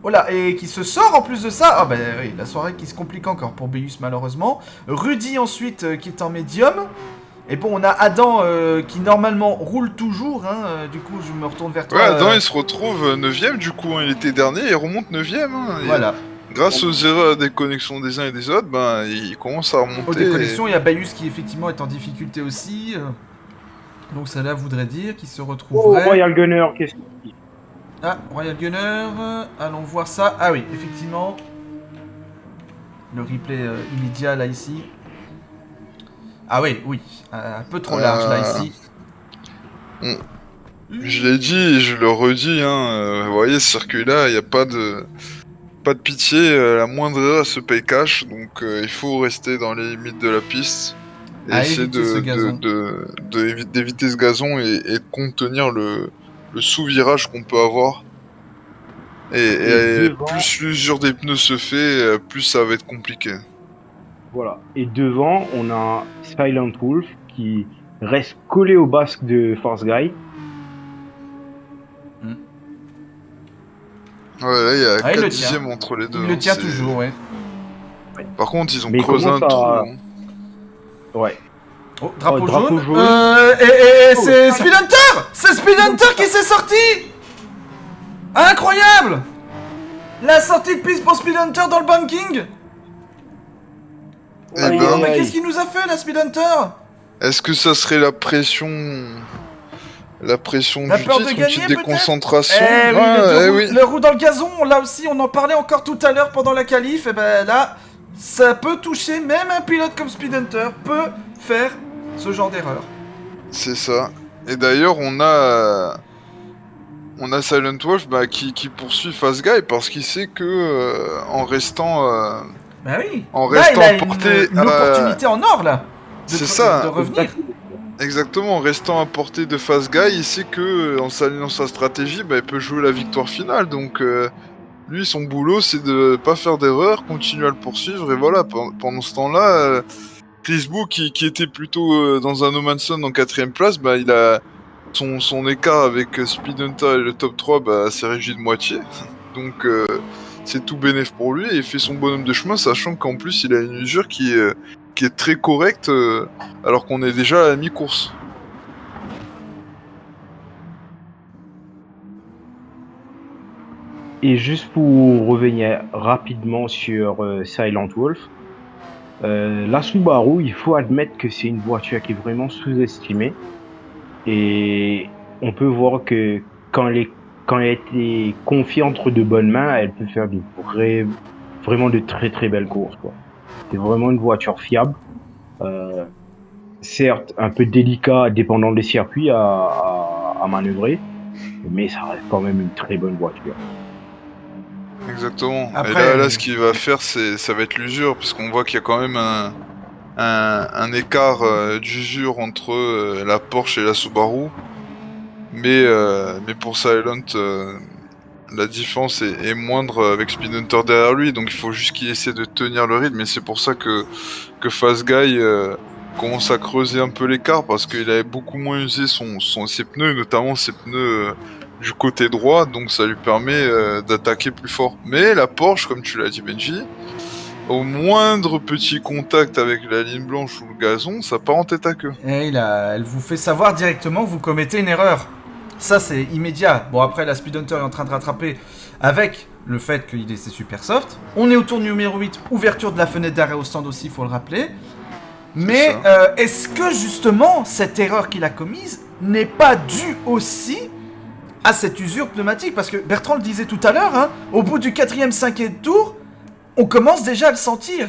A: Voilà, et qui se sort en plus de ça. Ah bah oui, la soirée qui se complique encore pour Beus malheureusement. Rudy ensuite qui est en médium. Et bon, on a Adam qui normalement roule toujours, hein. Du coup, je me retourne vers toi.
C: Ouais, Adam il se retrouve 9ème du coup, hein. Il était dernier, il remonte 9ème. Hein.
A: Voilà.
C: Grâce aux erreurs des connexions des uns et des autres, ben il commence à remonter.
A: Aux déconnexions, il y a Beus qui effectivement est en difficulté aussi. Donc ça là voudrait dire qu'il se retrouverait...
D: Oh, Royal Gunner, qu'est-ce qu'il dit?
A: Ah, Royal Gunner, allons voir ça. Ah oui, effectivement. Le replay immédiat là ici. Ah oui, un peu trop large là ici.
C: Je l'ai dit et je le redis, hein, vous voyez ce circuit-là, il n'y a pas de pitié, la moindre erreur se paye cash, donc il faut rester dans les limites de la piste. Et essayer d'éviter ce gazon et de contenir le sous-virage qu'on peut avoir. Et plus l'usure des pneus se fait, plus ça va être compliqué.
D: Voilà. Et devant, on a Silent Wolf qui reste collé au basque de Force Guy.
C: Ouais, là, il y a 4
A: le
C: dixièmes entre les deux.
A: Il le tient toujours, ouais.
C: Par contre, ils ont
D: Mais
C: creusé un trou. Hein.
D: Ouais.
A: Oh, drapeau jaune.
D: Oh,
A: C'est Speed Hunter. C'est Speed Hunter qui s'est sorti. Incroyable. La sortie de piste pour Speed Hunter dans le banking.
C: Eh ben,
A: mais qu'est-ce qu'il nous a fait, la Speed Hunter?
C: Est-ce que ça serait la pression du
A: peur de
C: titre,
A: gagner,
C: une petite
A: peut-être
C: déconcentration?
A: Oui, le roue dans le gazon, là aussi, on en parlait encore tout à l'heure pendant la qualif. Et ben là, ça peut toucher, même un pilote comme Speed Hunter peut faire ce genre d'erreur.
C: C'est ça. Et d'ailleurs, on a Silent Wolf qui poursuit Fast Guy parce qu'il sait que en restant
A: bah oui.
C: en
A: là,
C: restant
A: il a
C: porté
A: une opportunité en or là.
C: C'est ça.
A: De revenir.
C: Exactement, en restant à portée de Fast Guy, il sait que en s'alignant sa stratégie, il peut jouer la victoire finale. Donc lui, son boulot, c'est de pas faire d'erreur, continuer à le poursuivre. Et voilà, pendant ce temps-là, Chris Bou, qui était plutôt dans un no man's land en 4ème place, il a son écart avec Speed Hunter et le top 3 s'est réduit de moitié. Donc c'est tout bénef pour lui et il fait son bonhomme de chemin, sachant qu'en plus il a une usure qui est très correcte alors qu'on est déjà à la mi-course.
D: Et juste pour revenir rapidement sur Silent Wolf, la Subaru, il faut admettre que c'est une voiture qui est vraiment sous-estimée. Et on peut voir que quand elle est confiée entre de bonnes mains, elle peut faire vraiment de très très belles courses, quoi. C'est vraiment une voiture fiable. Certes, un peu délicat, dépendant des circuits à manœuvrer, mais ça reste quand même une très bonne voiture.
C: Exactement.
A: Après,
C: et là, ce qu'il va faire, ça va être l'usure, parce qu'on voit qu'il y a quand même un écart d'usure entre la Porsche et la Subaru. Mais pour Silent, la différence est moindre avec Speed Hunter derrière lui, donc il faut juste qu'il essaie de tenir le rythme. Et c'est pour ça que Fast Guy commence à creuser un peu l'écart, parce qu'il avait beaucoup moins usé ses pneus, notamment ses pneus du côté droit, donc ça lui permet d'attaquer plus fort. Mais la Porsche, comme tu l'as dit Benji, au moindre petit contact avec la ligne blanche ou le gazon, ça part en tête à queue.
A: Et elle vous fait savoir directement que vous commettez une erreur. Ça, c'est immédiat. Bon, après, la Speed Hunter est en train de rattraper avec le fait qu'il est super soft. On est au tour numéro 8, ouverture de la fenêtre d'arrêt au stand aussi, il faut le rappeler. Mais est-ce que, justement, cette erreur qu'il a commise n'est pas due aussi à cette usure pneumatique? Parce que Bertrand le disait tout à l'heure, hein, au bout du 4e, 5e tour, on commence déjà à le sentir,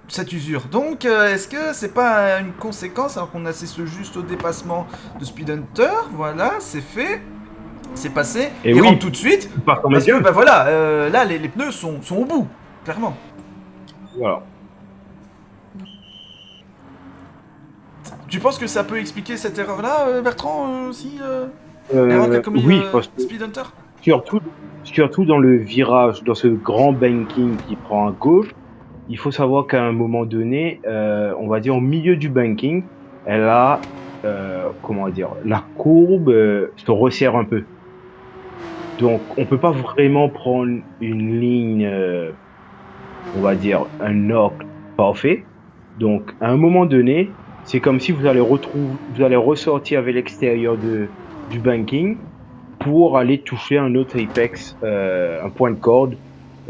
A: cette usure. Donc, est-ce que c'est pas une conséquence, alors qu'on assiste juste au dépassement de Speed Hunter? Voilà, c'est fait, c'est passé,
D: et
A: il
D: oui,
A: rentre tout de suite, parce que, voilà, là, les pneus sont au bout, clairement.
D: Voilà.
A: Tu penses que ça peut expliquer cette erreur-là, Bertrand, aussi l'erreur qu'a commis
D: oui, parce que
A: Speed Hunter?
D: Surtout dans le virage, dans ce grand banking qui prend à gauche, il faut savoir qu'à un moment donné, on va dire au milieu du banking, elle a, la courbe se resserre un peu. Donc, on peut pas vraiment prendre une ligne, on va dire, un arc parfait. Donc, à un moment donné, c'est comme si vous allez ressortir avec l'extérieur du banking pour aller toucher un autre apex, un point de corde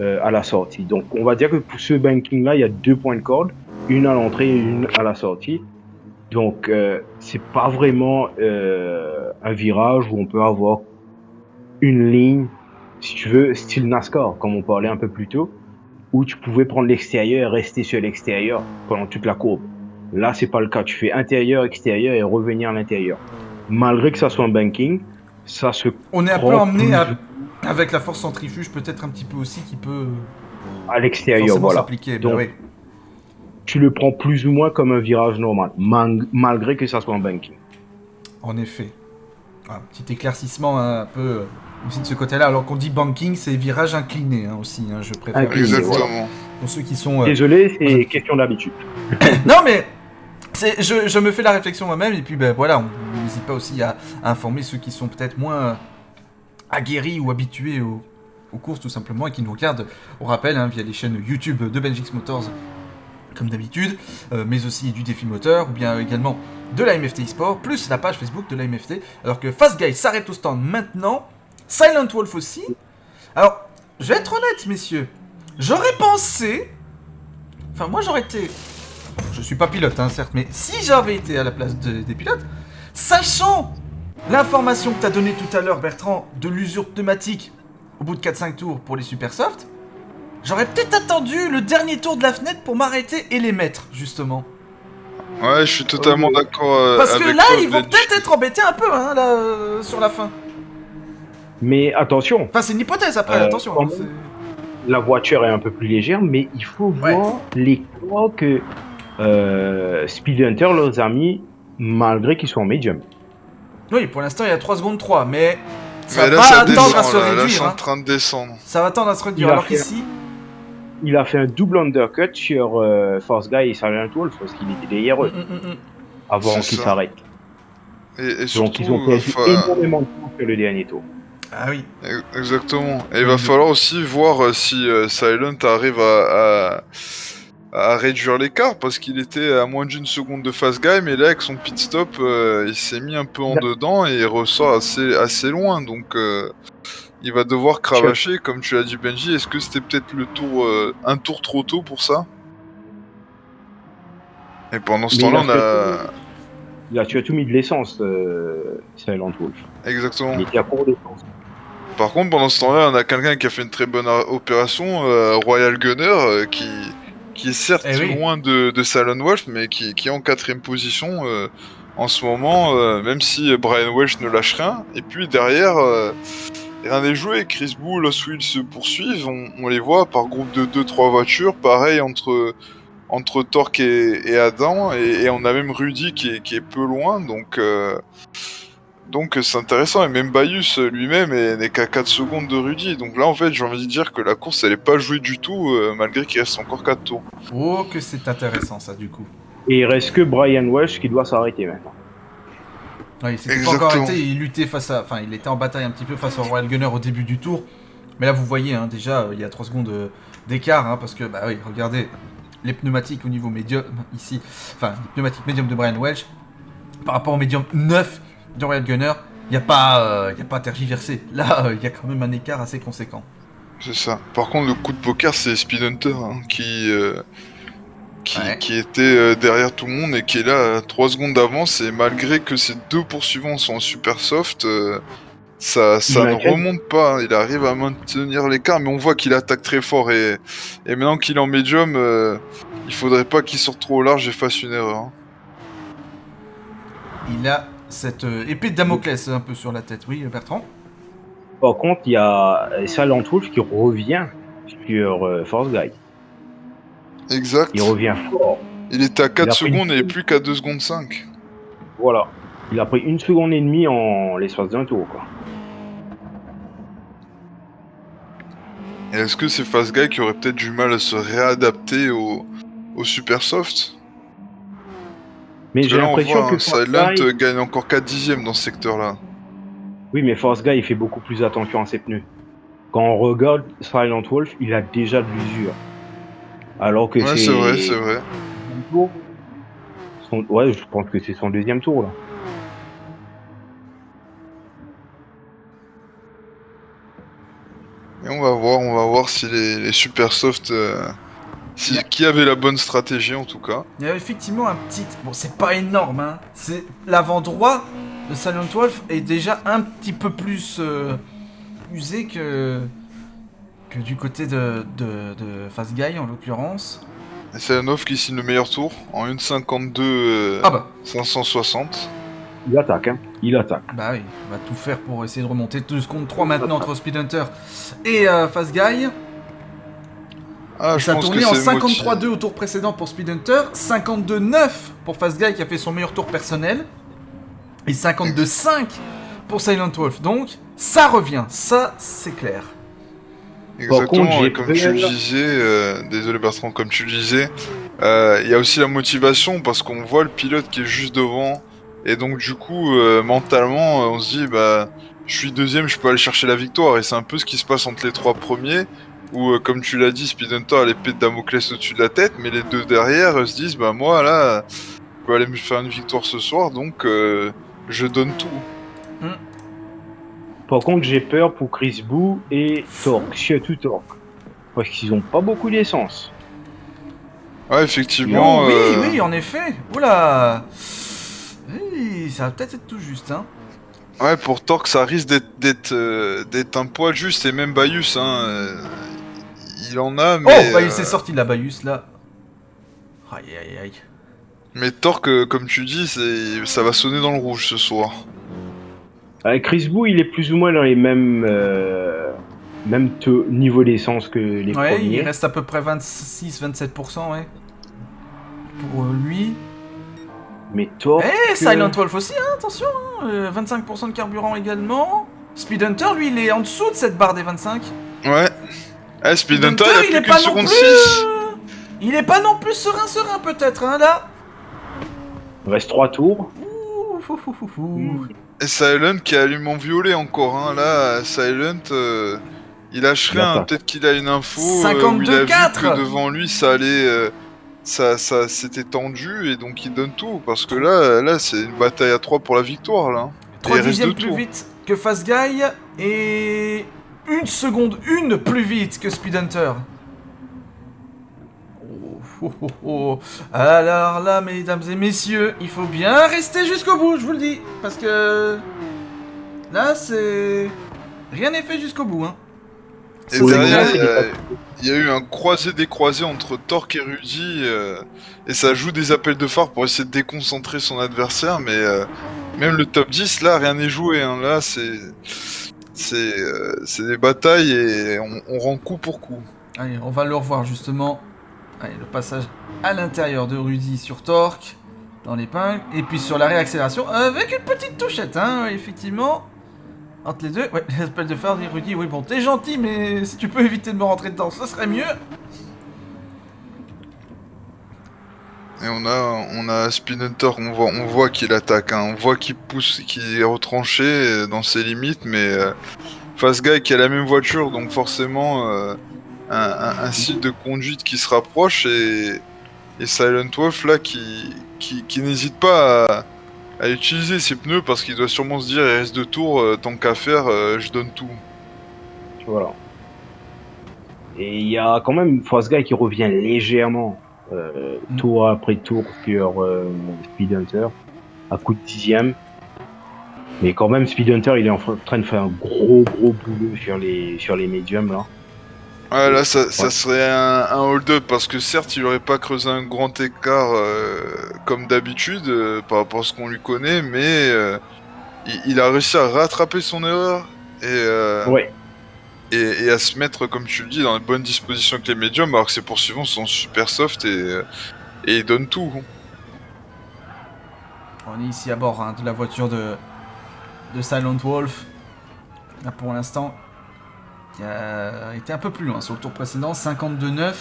D: à la sortie. Donc, on va dire que pour ce banking-là, il y a 2 points de corde, une à l'entrée et une à la sortie. Donc, c'est pas vraiment un virage où on peut avoir une ligne, si tu veux, style NASCAR, comme on parlait un peu plus tôt, où tu pouvais prendre l'extérieur et rester sur l'extérieur pendant toute la courbe. Là, c'est pas le cas. Tu fais intérieur, extérieur et revenir à l'intérieur. Malgré que ça soit un banking, ça se
A: On est un peu
D: prend
A: emmené
D: plus
A: avec la force centrifuge, peut-être un petit peu aussi, qui peut
D: à l'extérieur,
A: forcément
D: voilà.
A: s'appliquer.
D: Donc,
A: Bah oui.
D: tu le prends plus ou moins comme un virage normal, malgré que ça soit un banking.
A: En effet. Un petit éclaircissement hein, un peu aussi de ce côté-là. Alors qu'on dit banking, c'est virage incliné hein, aussi. Hein, je préfère.
D: Incliné,
C: Exactement.
A: Pour ceux qui sont.
D: Désolé, c'est question d'habitude.
A: Non mais je me fais la réflexion moi-même et puis ben voilà, on n'hésite pas aussi à informer ceux qui sont peut-être moins aguerris ou habitués aux courses tout simplement et qui nous regardent, on rappelle, hein, via les chaînes YouTube de Benjix Motors comme d'habitude, mais aussi du Défi Moteur ou bien également de la MFT eSport, plus la page Facebook de la MFT, alors que Fast Guy s'arrête au stand maintenant, Silent Wolf aussi. Alors, je vais être honnête messieurs, j'aurais pensé, enfin moi j'aurais été... Je suis pas pilote, hein, certes, mais si j'avais été à la place des pilotes, sachant l'information que t'as donnée tout à l'heure, Bertrand, de l'usure pneumatique au bout de 4-5 tours pour les super soft, j'aurais peut-être attendu le dernier tour de la fenêtre pour m'arrêter et les mettre, justement.
C: Ouais, je suis totalement d'accord.
A: Parce que
C: avec
A: là,
C: toi,
A: ils vont
C: Benji.
A: peut-être être embêtés un peu, hein, là, sur la fin.
D: Mais attention,
A: Enfin, c'est une hypothèse après, attention.
D: quand
A: Hein,
D: même.
A: c'est-
D: la voiture est un peu plus légère, mais il faut
A: Ouais.
D: voir les poids que Speed Hunter leur a mis, malgré qu'ils soient en medium.
A: Oui, pour l'instant, il y a 3 secondes 3, mais ça
C: Mais là,
A: va
C: ça
A: attendre
C: descend,
A: à se
C: là, je
A: réduire.
C: suis en
A: Hein.
C: train de descendre.
A: Ça va attendre à se réduire,
D: Il a
A: alors
D: fait-
A: qu'ici...
D: Il a fait un double undercut sur Force Guy et Silent Wolf parce qu'il était derrière eux avant
C: C'est
D: qu'ils
C: ça.
D: s'arrêtent.
C: Et
D: Donc
C: surtout,
D: ils ont perdu énormément de temps sur le dernier tour.
A: Ah oui.
C: Exactement. Et il va falloir aussi voir si Silent arrive à réduire l'écart parce qu'il était à moins d'une seconde de Fast Guy, mais là avec son pit stop, il s'est mis un peu en dedans et il ressort assez loin. Donc il va devoir cravacher, comme tu l'as dit Benji. Est-ce que c'était peut-être le tour un tour trop tôt pour ça? Et pendant ce
D: Mais
C: temps-là, on a...
D: Il a surtout mis de l'essence, Silent Wolf.
C: Exactement.
D: Il était à court d'essence.
C: Par contre, pendant ce temps-là, on a quelqu'un qui a fait une très bonne opération, Royal Gunner, qui est certes
A: Eh oui.
C: loin de Silent Wolf, mais qui est en 4ème position en ce moment, même si Brian Welch ne lâche rien. Et puis derrière, rien n'est joué. Chris Bull, Lost Wheels se poursuivent. On les voit par groupe de 2-3 voitures, pareil entre Torque et Adam, et on a même Rudy qui est peu loin, donc c'est intéressant, et même Baius lui-même n'est qu'à 4 secondes de Rudy, donc là en fait j'ai envie de dire que la course elle est pas jouée du tout, malgré qu'il reste encore 4 tours.
A: Oh, que c'est intéressant ça, du coup.
D: Et il reste que Brian Welch qui doit s'arrêter maintenant.
A: Ouais, il s'était pas encore arrêté, il luttait face à... Enfin, il était en bataille un petit peu face au Royal Gunner au début du tour. Mais là, vous voyez, hein, déjà, il y a 3 secondes d'écart, hein, parce que, bah oui, regardez, les pneumatiques au niveau médium, ici, enfin, les pneumatiques médium de Brian Welch, par rapport au médium 9 du Royal Gunner, il n'y a pas à tergiverser. Là, il y a quand même un écart assez conséquent.
C: C'est ça. Par contre le coup de poker c'est Speed Hunter, hein, qui était derrière tout le monde et qui est là à 3 secondes d'avance, et malgré que ces 2 poursuivants sont en super soft, ça ne remonte pas, hein. Il arrive à maintenir l'écart, mais on voit qu'il attaque très fort, et maintenant qu'il est en médium, il faudrait pas qu'il sorte trop au large et fasse une erreur. Hein.
A: Il a cette épée de Damoclès un peu sur la tête. Oui, Bertrand?
D: Par contre, il y a Silent Wolf qui revient sur Force Guy.
C: Exact.
D: Il revient fort.
C: Il était à 4
D: Il a pris
C: secondes
D: une-
C: et plus qu'à 2 secondes 5.
D: Voilà. Il a pris 1 seconde et demie en l'espace d'un tour, quoi.
C: Et est-ce que c'est Fast Guy qui aurait peut-être du mal à se réadapter au super soft?
D: Mais
C: Parce
D: j'ai
C: que là, on
D: l'impression
C: voit,
D: que
C: hein,
D: Force
C: Silent
D: Guy...
C: gagne encore 4 dixièmes dans ce secteur-là.
D: Oui, mais Force Guy, il fait beaucoup plus attention à ses pneus. Quand on regarde Silent Wolf, il a déjà de l'usure. Alors que
C: Ouais, c'est vrai.
D: Ouais, je pense que c'est son deuxième tour, là.
C: Et on va voir si les super soft, qui avait la bonne stratégie en tout cas.
A: Il y a effectivement un petit... Bon, c'est pas énorme, hein. C'est l'avant droit de Silent Wolf est déjà un petit peu plus usé que du côté de Fast Guy, en l'occurrence.
C: Et c'est Silent Wolf qui signe le meilleur tour en 1.52
A: Ah bah
C: 560.
D: Il attaque, hein. Il attaque.
A: Bah oui, on va tout faire pour essayer de remonter 2 secondes 3 maintenant entre Speed Hunter et Fast Guy.
C: Ah, je
A: Ça a
C: pense que
A: tourné en
C: c'est
A: 53-2 au tour précédent pour Speed Hunter, 52-9 pour Fast Guy qui a fait son meilleur tour personnel, et 52-5 pour Silent Wolf. Donc, ça revient, ça c'est clair.
C: Exactement,
D: Par contre,
C: et comme tu le disais, désolé Bertrand, comme tu le disais, il y a aussi la motivation parce qu'on voit le pilote qui est juste devant, et donc du coup, mentalement, on se dit, bah, je suis deuxième, je peux aller chercher la victoire, et c'est un peu ce qui se passe entre les 3 premiers, où, comme tu l'as dit, Speed Hunter a l'épée de Damoclès au-dessus de la tête, mais les 2 derrière se disent, bah moi là, je peux aller me faire une victoire ce soir, donc je donne tout.
D: Par contre, j'ai peur pour Chris Boo et Torque, surtout Torque. Parce qu'ils ont pas beaucoup d'essence.
C: Ouais, effectivement.
A: Oui, en effet. Oula. Oui, ça va peut-être être tout juste, hein.
C: Ouais, pour Torque, ça risque d'être un poil juste, et même Bayus, hein. Il en a, mais.
A: Oh, Bayus est sorti de la Bayus là. Aïe.
C: Mais Torque, comme tu dis, ça va sonner dans le rouge ce soir.
D: Chris Boo, il est plus ou moins dans les mêmes niveaux d'essence que les
A: Ouais,
D: premiers.
A: il reste à peu près 26-27%, ouais. Pour lui.
D: Mais Torque...
A: Silent Wolf aussi, hein, attention, hein, 25% de carburant également. Speed Hunter, lui, il est en dessous de cette barre des 25.
C: Ouais. Speed Hunter, il a plus
A: pas
C: qu'une
A: non
C: seconde
A: plus,
C: 6.
A: il est pas non plus serein peut-être, hein, là.
D: Il reste 3 tours.
C: Et Silent qui allume en violet encore, hein. Là, Silent, il lâche rien. Peut-être qu'il a une info où il a vu que devant lui, ça allait... Ça s'était tendu et donc il donne tout parce que là c'est une bataille à 3 pour la victoire là.
A: 3 dixièmes plus vite que Fast Guy et 1 seconde 1 plus vite que Speed Hunter. Oh. Alors là, mesdames et messieurs, il faut bien rester jusqu'au bout, je vous le dis, parce que là c'est rien n'est fait jusqu'au bout, hein.
C: Et derrière, il y a eu un croisé-décroisé entre Torque et Rudy, et ça joue des appels de phare pour essayer de déconcentrer son adversaire, mais même le top 10, là, rien n'est joué, hein. Là, c'est des batailles et on rend coup pour coup.
A: Allez, on va le revoir justement. Allez, le passage à l'intérieur de Rudy sur Torque, dans l'épingle, et puis sur la réaccélération, avec une petite touchette, hein, effectivement. Entre les deux, ouais, l'appel de phare dit Rudy, oui bon, t'es gentil, mais si tu peux éviter de me rentrer dedans, ce serait mieux.
C: Et on a Speed Hunter, on voit qu'il attaque, hein, on voit qu'il pousse, qu'il est retranché dans ses limites, mais Fast Guy qui a la même voiture, donc forcément un style de conduite qui se rapproche, et Silent Wolf là qui n'hésite pas à utiliser ses pneus parce qu'il doit sûrement se dire il reste 2 tours, tant qu'à faire, je donne tout.
D: Voilà. Et il y a quand même Fast Guy qui revient légèrement tour après tour sur Speed Hunter à coup de dixième. Mais quand même Speed Hunter il est en train de faire un gros boulot sur les médiums là.
C: Ouais, là ça serait un hold-up parce que certes il aurait pas creusé un grand écart comme d'habitude par rapport à ce qu'on lui connaît, mais il a réussi à rattraper son erreur et à se mettre, comme tu le dis, dans de bonnes dispositions avec les médiums, alors que ses poursuivants sont super soft et il donne tout.
A: On est ici à bord, hein, de la voiture de Silent Wolf. Là pour l'instant, qui a été un peu plus loin sur le tour précédent, 52-9,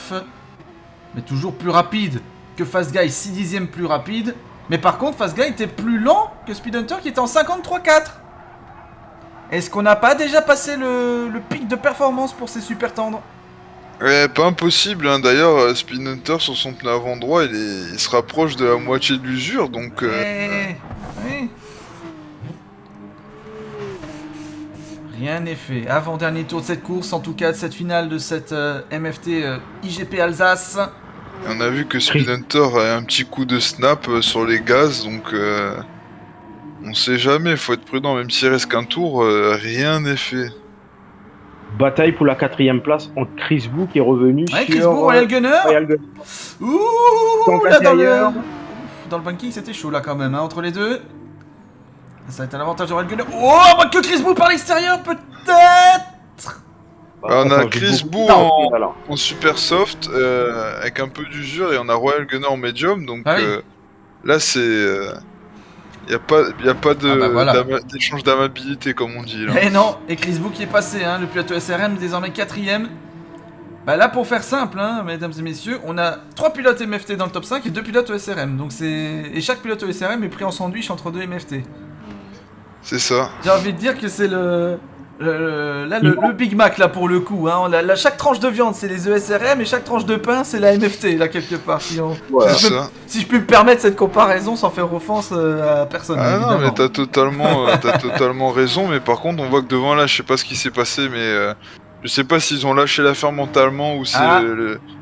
A: mais toujours plus rapide que Fast Guy, 6 dixièmes plus rapide. Mais par contre, Fast Guy était plus lent que Speed Hunter qui était en 53-4. Est-ce qu'on n'a pas déjà passé le pic de performance pour ces super tendres?
C: Ouais, pas impossible, hein. D'ailleurs, Speed Hunter sur son pneu avant droit, il se rapproche de la moitié de l'usure, donc...
A: Oui. Rien n'est fait. Avant-dernier tour de cette course, en tout cas de cette finale de cette MFT IGP Alsace.
C: On a vu que Speed Hunter a un petit coup de snap sur les gaz, donc... on sait jamais, faut être prudent, même s'il reste qu'un tour, rien n'est fait.
D: Bataille pour la 4ème place entre Chris Bou qui est revenu sur...
A: Chris Bou, Royal Gunner. Ouh, là dans le banking c'était chaud là quand même, hein, entre les deux. Ça va être un avantage de Royal Gunner. Oh, bah que Chris Bou par l'extérieur peut-être.
C: On a Chris Bou en super soft, avec un peu d'usure, et on a Royal Gunner en medium, donc là c'est... y a pas d'échange d'amabilité comme on dit là.
A: Et non, et Chris Bou qui est passé, hein, le pilote SRM désormais 4ème. Bah là pour faire simple, hein, mesdames et messieurs, on a 3 pilotes MFT dans le top 5 et 2 pilotes SRM. Donc et chaque pilote SRM est pris en sandwich entre 2 MFT.
C: C'est ça.
A: J'ai envie de dire que c'est le Big Mac là pour le coup, hein. Chaque tranche de viande c'est les ESRM et chaque tranche de pain c'est la MFT là quelque part. Si je peux me permettre cette comparaison sans faire offense à personne.
C: Ah
A: évidemment.
C: non mais t'as totalement raison, mais par contre on voit que devant là, je sais pas ce qui s'est passé, mais je sais pas s'ils ont lâché l'affaire mentalement ou c'est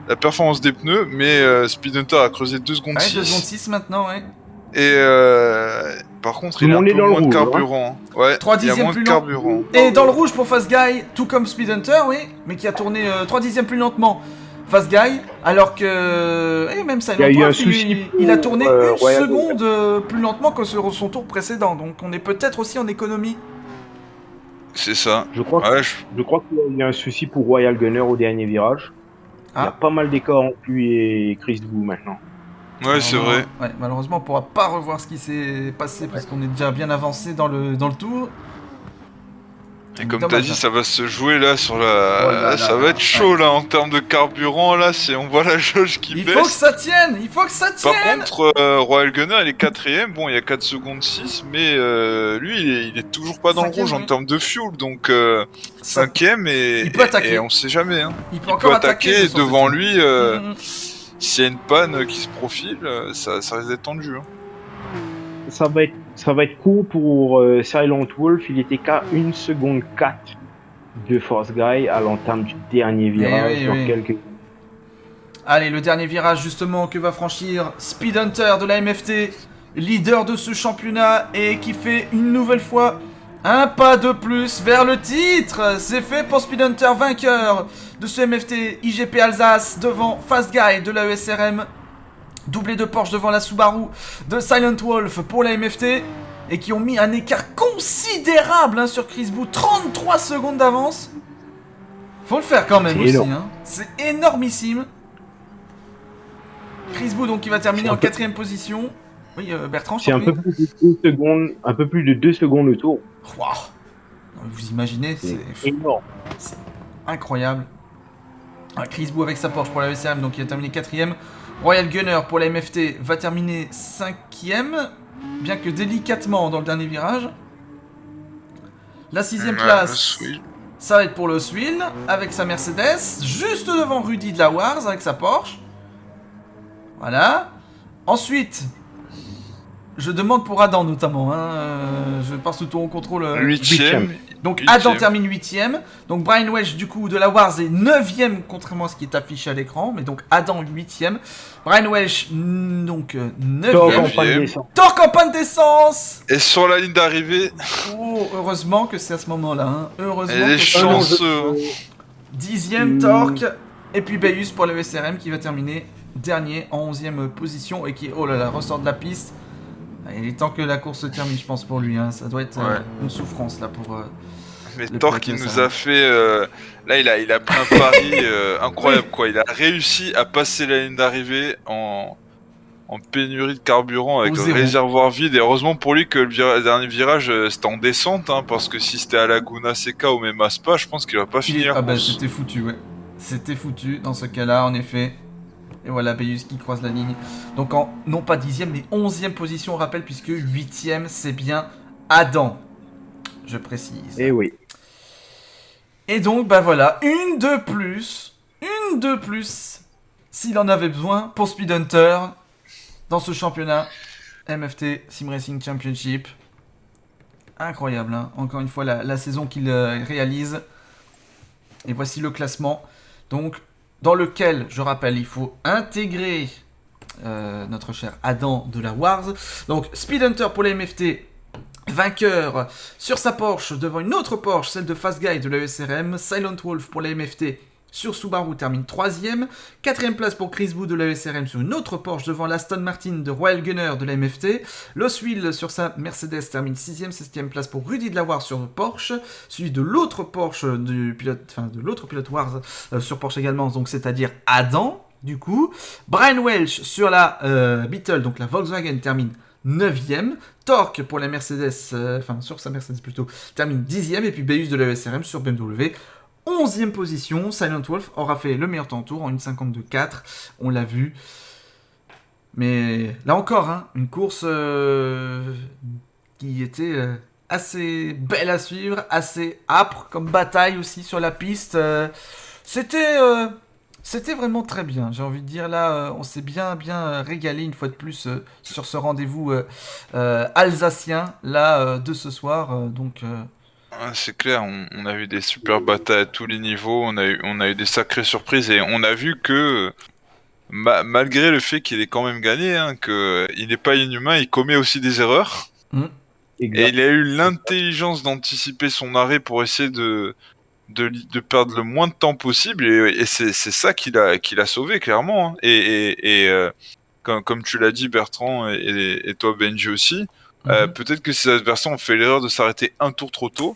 C: la performance des pneus, mais Speed Hunter a creusé 2 secondes 6.
A: 2 secondes 6 maintenant, ouais.
C: Et par contre, il a un peu moins de carburant. Hein. Ouais,
A: 3
C: il y a
A: dixièmes
C: moins de
A: plus
C: carburant.
A: Et dans le rouge pour Fast Guy, tout comme Speed Hunter, oui, mais qui a tourné 3 dixièmes plus lentement. Fast Guy, alors que même Silent Wolf, il a tourné 1 seconde plus lentement que sur son tour précédent. Donc on est peut-être aussi en économie.
C: C'est ça.
D: Je crois qu'il y a un souci pour Royal Gunner au dernier virage. Il y a pas mal d'écart entre lui et Chris Bou maintenant.
C: Ouais, c'est vrai.
A: Ouais, malheureusement, on pourra pas revoir ce qui s'est passé parce qu'on est déjà bien avancé dans le tour.
C: Et comme t'as dit, ça va se jouer là sur la... ça va être chaud là en termes de carburant là, on voit la jauge qui baisse.
A: Il faut que ça tienne.
C: Par contre, Royal Gunner il est 4ème, bon il y a 4 secondes 6, mais lui il est toujours pas dans le rouge en termes de fuel, donc 5ème et on sait jamais. Hein.
A: Il peut attaquer
C: devant lui, s'il y a une panne qui se profile, ça risque d'être tendu. Hein.
D: Ça va être court pour Silent Wolf, il était qu'à 1 seconde 4 de Force Guy à l'entame du dernier virage quelques...
A: Allez, le dernier virage justement que va franchir Speed Hunter de la MFT, leader de ce championnat et qui fait une nouvelle fois un pas de plus vers le titre. C'est fait pour Speed Hunter, vainqueur de ce MFT IGP Alsace devant Fast Guy de la ESRM. Doublé de Porsche devant la Subaru de Silent Wolf pour la MFT. Et qui ont mis un écart considérable sur Chris Bou. 33 secondes d'avance. Faut le faire quand même aussi. Hein. C'est énormissime. Chris Bou donc qui va terminer en 4ème position. Oui, Bertrand, je
D: c'est un peu plus de 2 secondes le tour.
A: Wow. Vous imaginez, c'est
D: énorme.
A: C'est incroyable. Chris Bou avec sa Porsche pour la ESRM, donc il a terminé 4ème. Royal Gunner pour la MFT va terminer 5ème, bien que délicatement dans le dernier virage. La 6ème place, ça va être pour le Swill avec sa Mercedes, juste devant Rudy de la Wars avec sa Porsche. Voilà. Ensuite, je demande pour Adam notamment, je pars sous ton contrôle.
C: 8ème.
A: Donc Adam termine 8ème. Donc Brian Welch du coup de la Wars est 9ème contrairement à ce qui est affiché à l'écran. Mais donc Adam 8ème. Brian Welch donc 9ème. Torque en panne d'essence.
C: Et sur la ligne d'arrivée.
A: Oh, heureusement que c'est à ce moment-là. Hein. Heureusement.
C: Elle est chanceux.
A: 10ème Torque. Et puis Bayus pour le SRM qui va terminer dernier en 11ème position. Et qui, oh là là, ressort de la piste. Il est temps que la course se termine, je pense, pour lui. Hein. Ça doit être une souffrance là pour.
C: Mais Torque, il nous a fait. Là, il a pris un pari incroyable, quoi. Il a réussi à passer la ligne d'arrivée en pénurie de carburant avec le réservoir vide. Et heureusement pour lui que le dernier virage c'était en descente, hein, parce que si c'était à Laguna Seca ou même à Spa, je pense qu'il va pas finir.
A: C'était foutu, ouais. C'était foutu dans ce cas-là, en effet. Et voilà, Bayus qui croise la ligne. Donc non pas 10ème, mais 11ème position, on rappelle, puisque 8ème, c'est bien Adam. je précise.
D: Eh oui.
A: Et donc, bah voilà, une de plus, s'il en avait besoin, pour Speed Hunter, dans ce championnat MFT Sim Racing Championship. Incroyable, hein. Encore une fois, la saison qu'il réalise. Et voici le classement. Donc, dans lequel, je rappelle, il faut intégrer notre cher Adam de la Wars. Donc, Speed Hunter pour les MFT, vainqueur sur sa Porsche devant une autre Porsche, celle de Fast Guy de la ESRM. Silent Wolf pour les MFT sur Subaru termine 3ème. 4ème place pour Chris Boo de la ESRM sur une autre Porsche devant l'Aston Martin de Royal Gunner de la MFT. Lost Wheel sur sa Mercedes termine 6ème. 7ème place pour Rudy de la Wars sur Porsche, suivi de l'autre Porsche de l'autre pilote Wars sur Porsche également, donc c'est-à-dire Adam. Du coup, Brian Welch sur la Beetle, donc la Volkswagen, termine 9ème. Torque pour la Mercedes, sur sa Mercedes plutôt, termine 10ème. Et puis Beus de la ESRM sur BMW, 11ème position. Silent Wolf aura fait le meilleur temps au tour en 1,52,4. On l'a vu. Mais là encore, hein, une course qui était assez belle à suivre, assez âpre comme bataille aussi sur la piste. C'était vraiment très bien, j'ai envie de dire. Là, on s'est bien régalé une fois de plus sur ce rendez-vous alsacien là de ce soir.
C: C'est clair, on a eu des super batailles à tous les niveaux, on a eu des sacrées surprises et on a vu que malgré le fait qu'il ait quand même gagné, hein, qu'il n'est pas inhumain, il commet aussi des erreurs. Et il a eu l'intelligence d'anticiper son arrêt pour essayer de perdre le moins de temps possible, et c'est ça qui l'a sauvé clairement, hein. Comme tu l'as dit Bertrand, et toi Benji aussi, peut-être que ces adversaires ont fait l'erreur de s'arrêter un tour trop tôt.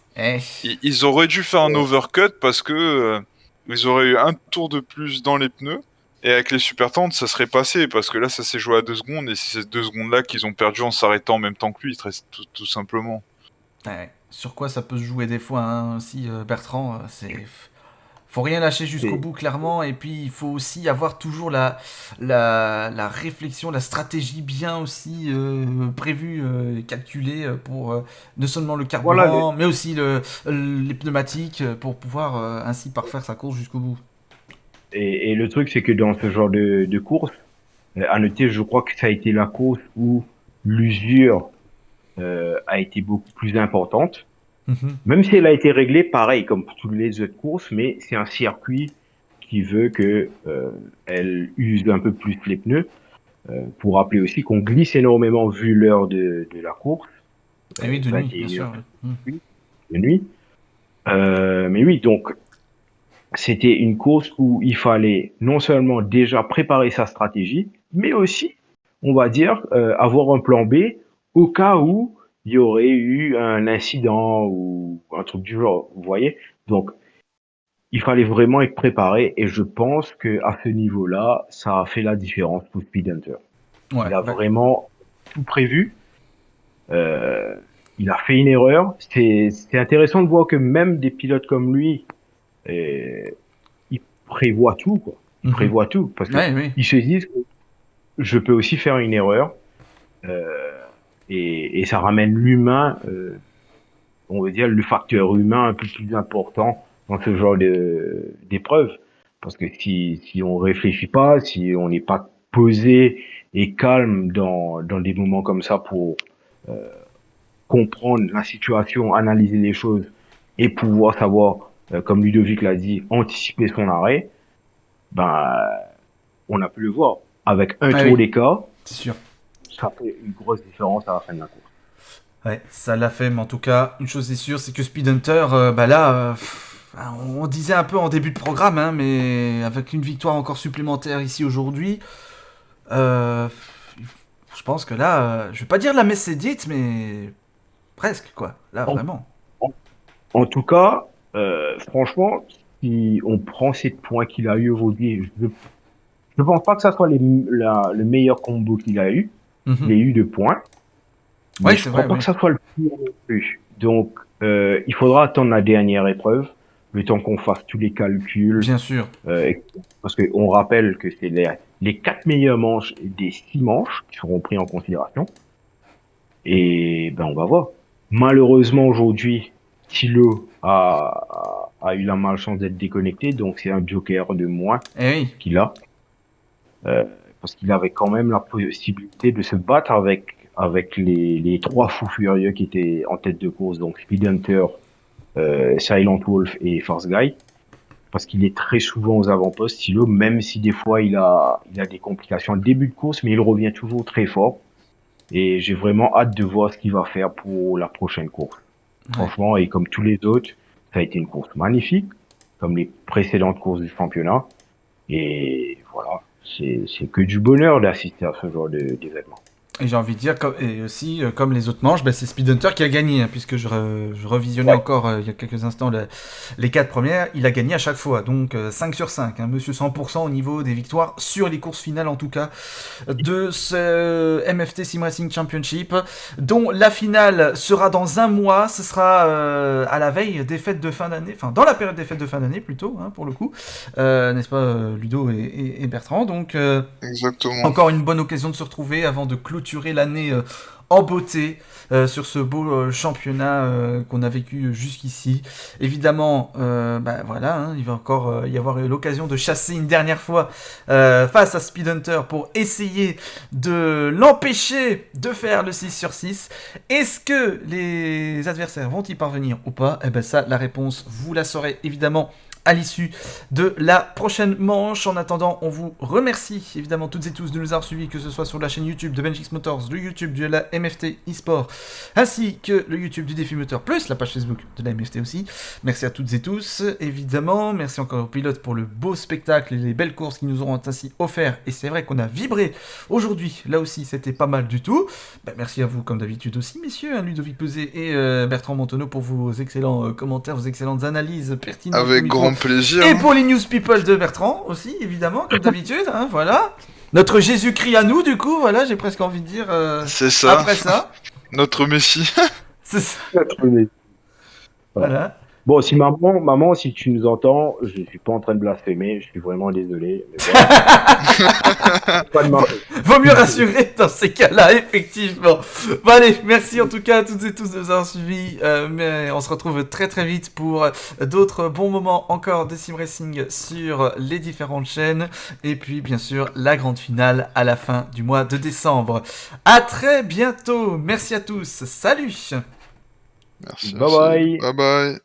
C: Ils auraient dû faire un overcut parce que ils auraient eu un tour de plus dans les pneus, et avec les super tentes ça serait passé, parce que là ça s'est joué à 2 secondes, et c'est ces 2 secondes là qu'ils ont perdu en s'arrêtant en même temps que lui, tout simplement.
A: Ouais. Sur quoi ça peut se jouer des fois, hein, aussi, Bertrand, faut rien lâcher jusqu'au bout, clairement, et puis il faut aussi avoir toujours la réflexion, la stratégie bien aussi prévue, calculée pour non seulement le carburant, mais aussi les pneumatiques, pour pouvoir ainsi parfaire sa course jusqu'au bout.
D: Et le truc, c'est que dans ce genre de course, à noter, je crois que ça a été la course où l'usure a été beaucoup plus importante. Même si elle a été réglée pareil comme pour toutes les autres courses, mais c'est un circuit qui veut que elle use un peu plus les pneus. Pour rappeler aussi qu'on glisse énormément vu l'heure de la course.
A: Et oui, de nuit, bien sûr.
D: De nuit. Mais oui, donc c'était une course où il fallait non seulement déjà préparer sa stratégie, mais aussi, on va dire, avoir un plan B au cas où il y aurait eu un incident ou un truc du genre, vous voyez. Donc, il fallait vraiment être préparé, et je pense que à ce niveau-là, ça a fait la différence pour Speed Hunter. Ouais, il a vraiment tout prévu. Il a fait une erreur. C'est intéressant de voir que même des pilotes comme lui, ils prévoient tout, quoi. Ils prévoient tout, parce que ils se disent que je peux aussi faire une erreur. Et ça ramène l'humain, on va dire le facteur humain un peu plus important dans ce genre d'épreuve. Parce que si on réfléchit pas, si on n'est pas posé et calme dans des moments comme ça pour comprendre la situation, analyser les choses et pouvoir savoir, comme Ludovic l'a dit, anticiper son arrêt, on a pu le voir. Avec un tour d'écart,
A: c'est sûr,
D: ça fait une grosse différence à la fin de la course.
A: Ouais, ça l'a fait, mais en tout cas, une chose est sûre, c'est que Speed Hunter, on disait un peu en début de programme, hein, mais avec une victoire encore supplémentaire ici aujourd'hui, je pense que là, je vais pas dire la messe est dite, mais presque, quoi. Là, vraiment.
D: En tout cas, franchement, si on prend ces points qu'il a eu aujourd'hui, je pense pas que ça soit le meilleur combo qu'il a eu. Il a eu 2 points. Mais je crois pas que ça soit le pire non plus. Donc, il faudra attendre la dernière épreuve, le temps qu'on fasse tous les calculs.
A: Bien sûr.
D: Parce qu'on rappelle que c'est les 4 meilleures manches des 6 manches qui seront pris en considération. Et on va voir. Malheureusement, aujourd'hui, Thilo a eu la malchance d'être déconnecté, donc c'est un joker de moins
A: Eh oui.
D: qu'il a. Parce qu'il avait quand même la possibilité de se battre avec les trois fous furieux qui étaient en tête de course, donc Speed Hunter, Silent Wolf et Force Guy. Parce qu'il est très souvent aux avant-postes, Thilo, même si des fois il a des complications au début de course, mais il revient toujours très fort. Et j'ai vraiment hâte de voir ce qu'il va faire pour la prochaine course.
A: Ouais.
D: Franchement, et comme tous les autres, ça a été une course magnifique, comme les précédentes courses du championnat. Et voilà, c'est que du bonheur d'assister à ce genre d'événement.
A: Et j'ai envie de dire, et aussi, comme les autres manches, c'est Speed Hunter qui a gagné, hein, puisque je revisionnais encore il y a quelques instants les 4 premières, il a gagné à chaque fois, donc 5 sur 5, hein, monsieur 100% au niveau des victoires, sur les courses finales en tout cas, de ce MFT Sim Racing Championship, dont la finale sera dans un mois, ce sera à la veille des fêtes de fin d'année, enfin dans la période des fêtes de fin d'année plutôt, hein, pour le coup, n'est-ce pas Ludo et Bertrand, donc
C: Exactement.
A: encore une bonne occasion de se retrouver avant de clôturer l'année en beauté sur ce beau championnat qu'on a vécu jusqu'ici. Évidemment, voilà, hein, il va encore y avoir l'occasion de chasser une dernière fois face à Speed Hunter pour essayer de l'empêcher de faire le 6 sur 6. Est-ce que les adversaires vont y parvenir ou pas ? Eh ben ça, la réponse, vous la saurez évidemment à l'issue de la prochaine manche. En attendant, on vous remercie évidemment toutes et tous de nous avoir suivis, que ce soit sur la chaîne YouTube de Benchix Motors, le YouTube de la MFT eSport, ainsi que le YouTube du Défi Moteur, plus la page Facebook de la MFT aussi. Merci à toutes et tous, évidemment. Merci encore aux pilotes pour le beau spectacle et les belles courses qu'ils nous auront ainsi offert. Et c'est vrai qu'on a vibré aujourd'hui. Là aussi, c'était pas mal du tout. Merci à vous, comme d'habitude aussi, messieurs, hein, Ludovic Peuzé et Bertrand Montonneau, pour vos excellents commentaires, vos excellentes analyses pertinentes.
C: Avec grand plaisir.
A: Et pour les news people de Bertrand aussi, évidemment, comme d'habitude, hein, voilà. Notre Jésus-Christ à nous, du coup, voilà, j'ai presque envie de dire.
C: C'est ça.
A: Après ça.
C: Notre Messie.
A: C'est ça.
D: Voilà.
A: Voilà.
D: Bon, si maman, si tu nous entends, je suis pas en train de blasphémer, je suis vraiment désolé. Mais voilà. Pas de marque.
A: Vaut mieux rassurer dans ces cas-là, effectivement. Bon allez, merci en tout cas à toutes et tous de nous avoir suivis. Mais on se retrouve très très vite pour d'autres bons moments encore de Sim Racing sur les différentes chaînes. Et puis bien sûr la grande finale à la fin du mois de décembre. À très bientôt. Merci à tous. Salut.
C: Merci.
D: Bye bye.
C: Bye bye.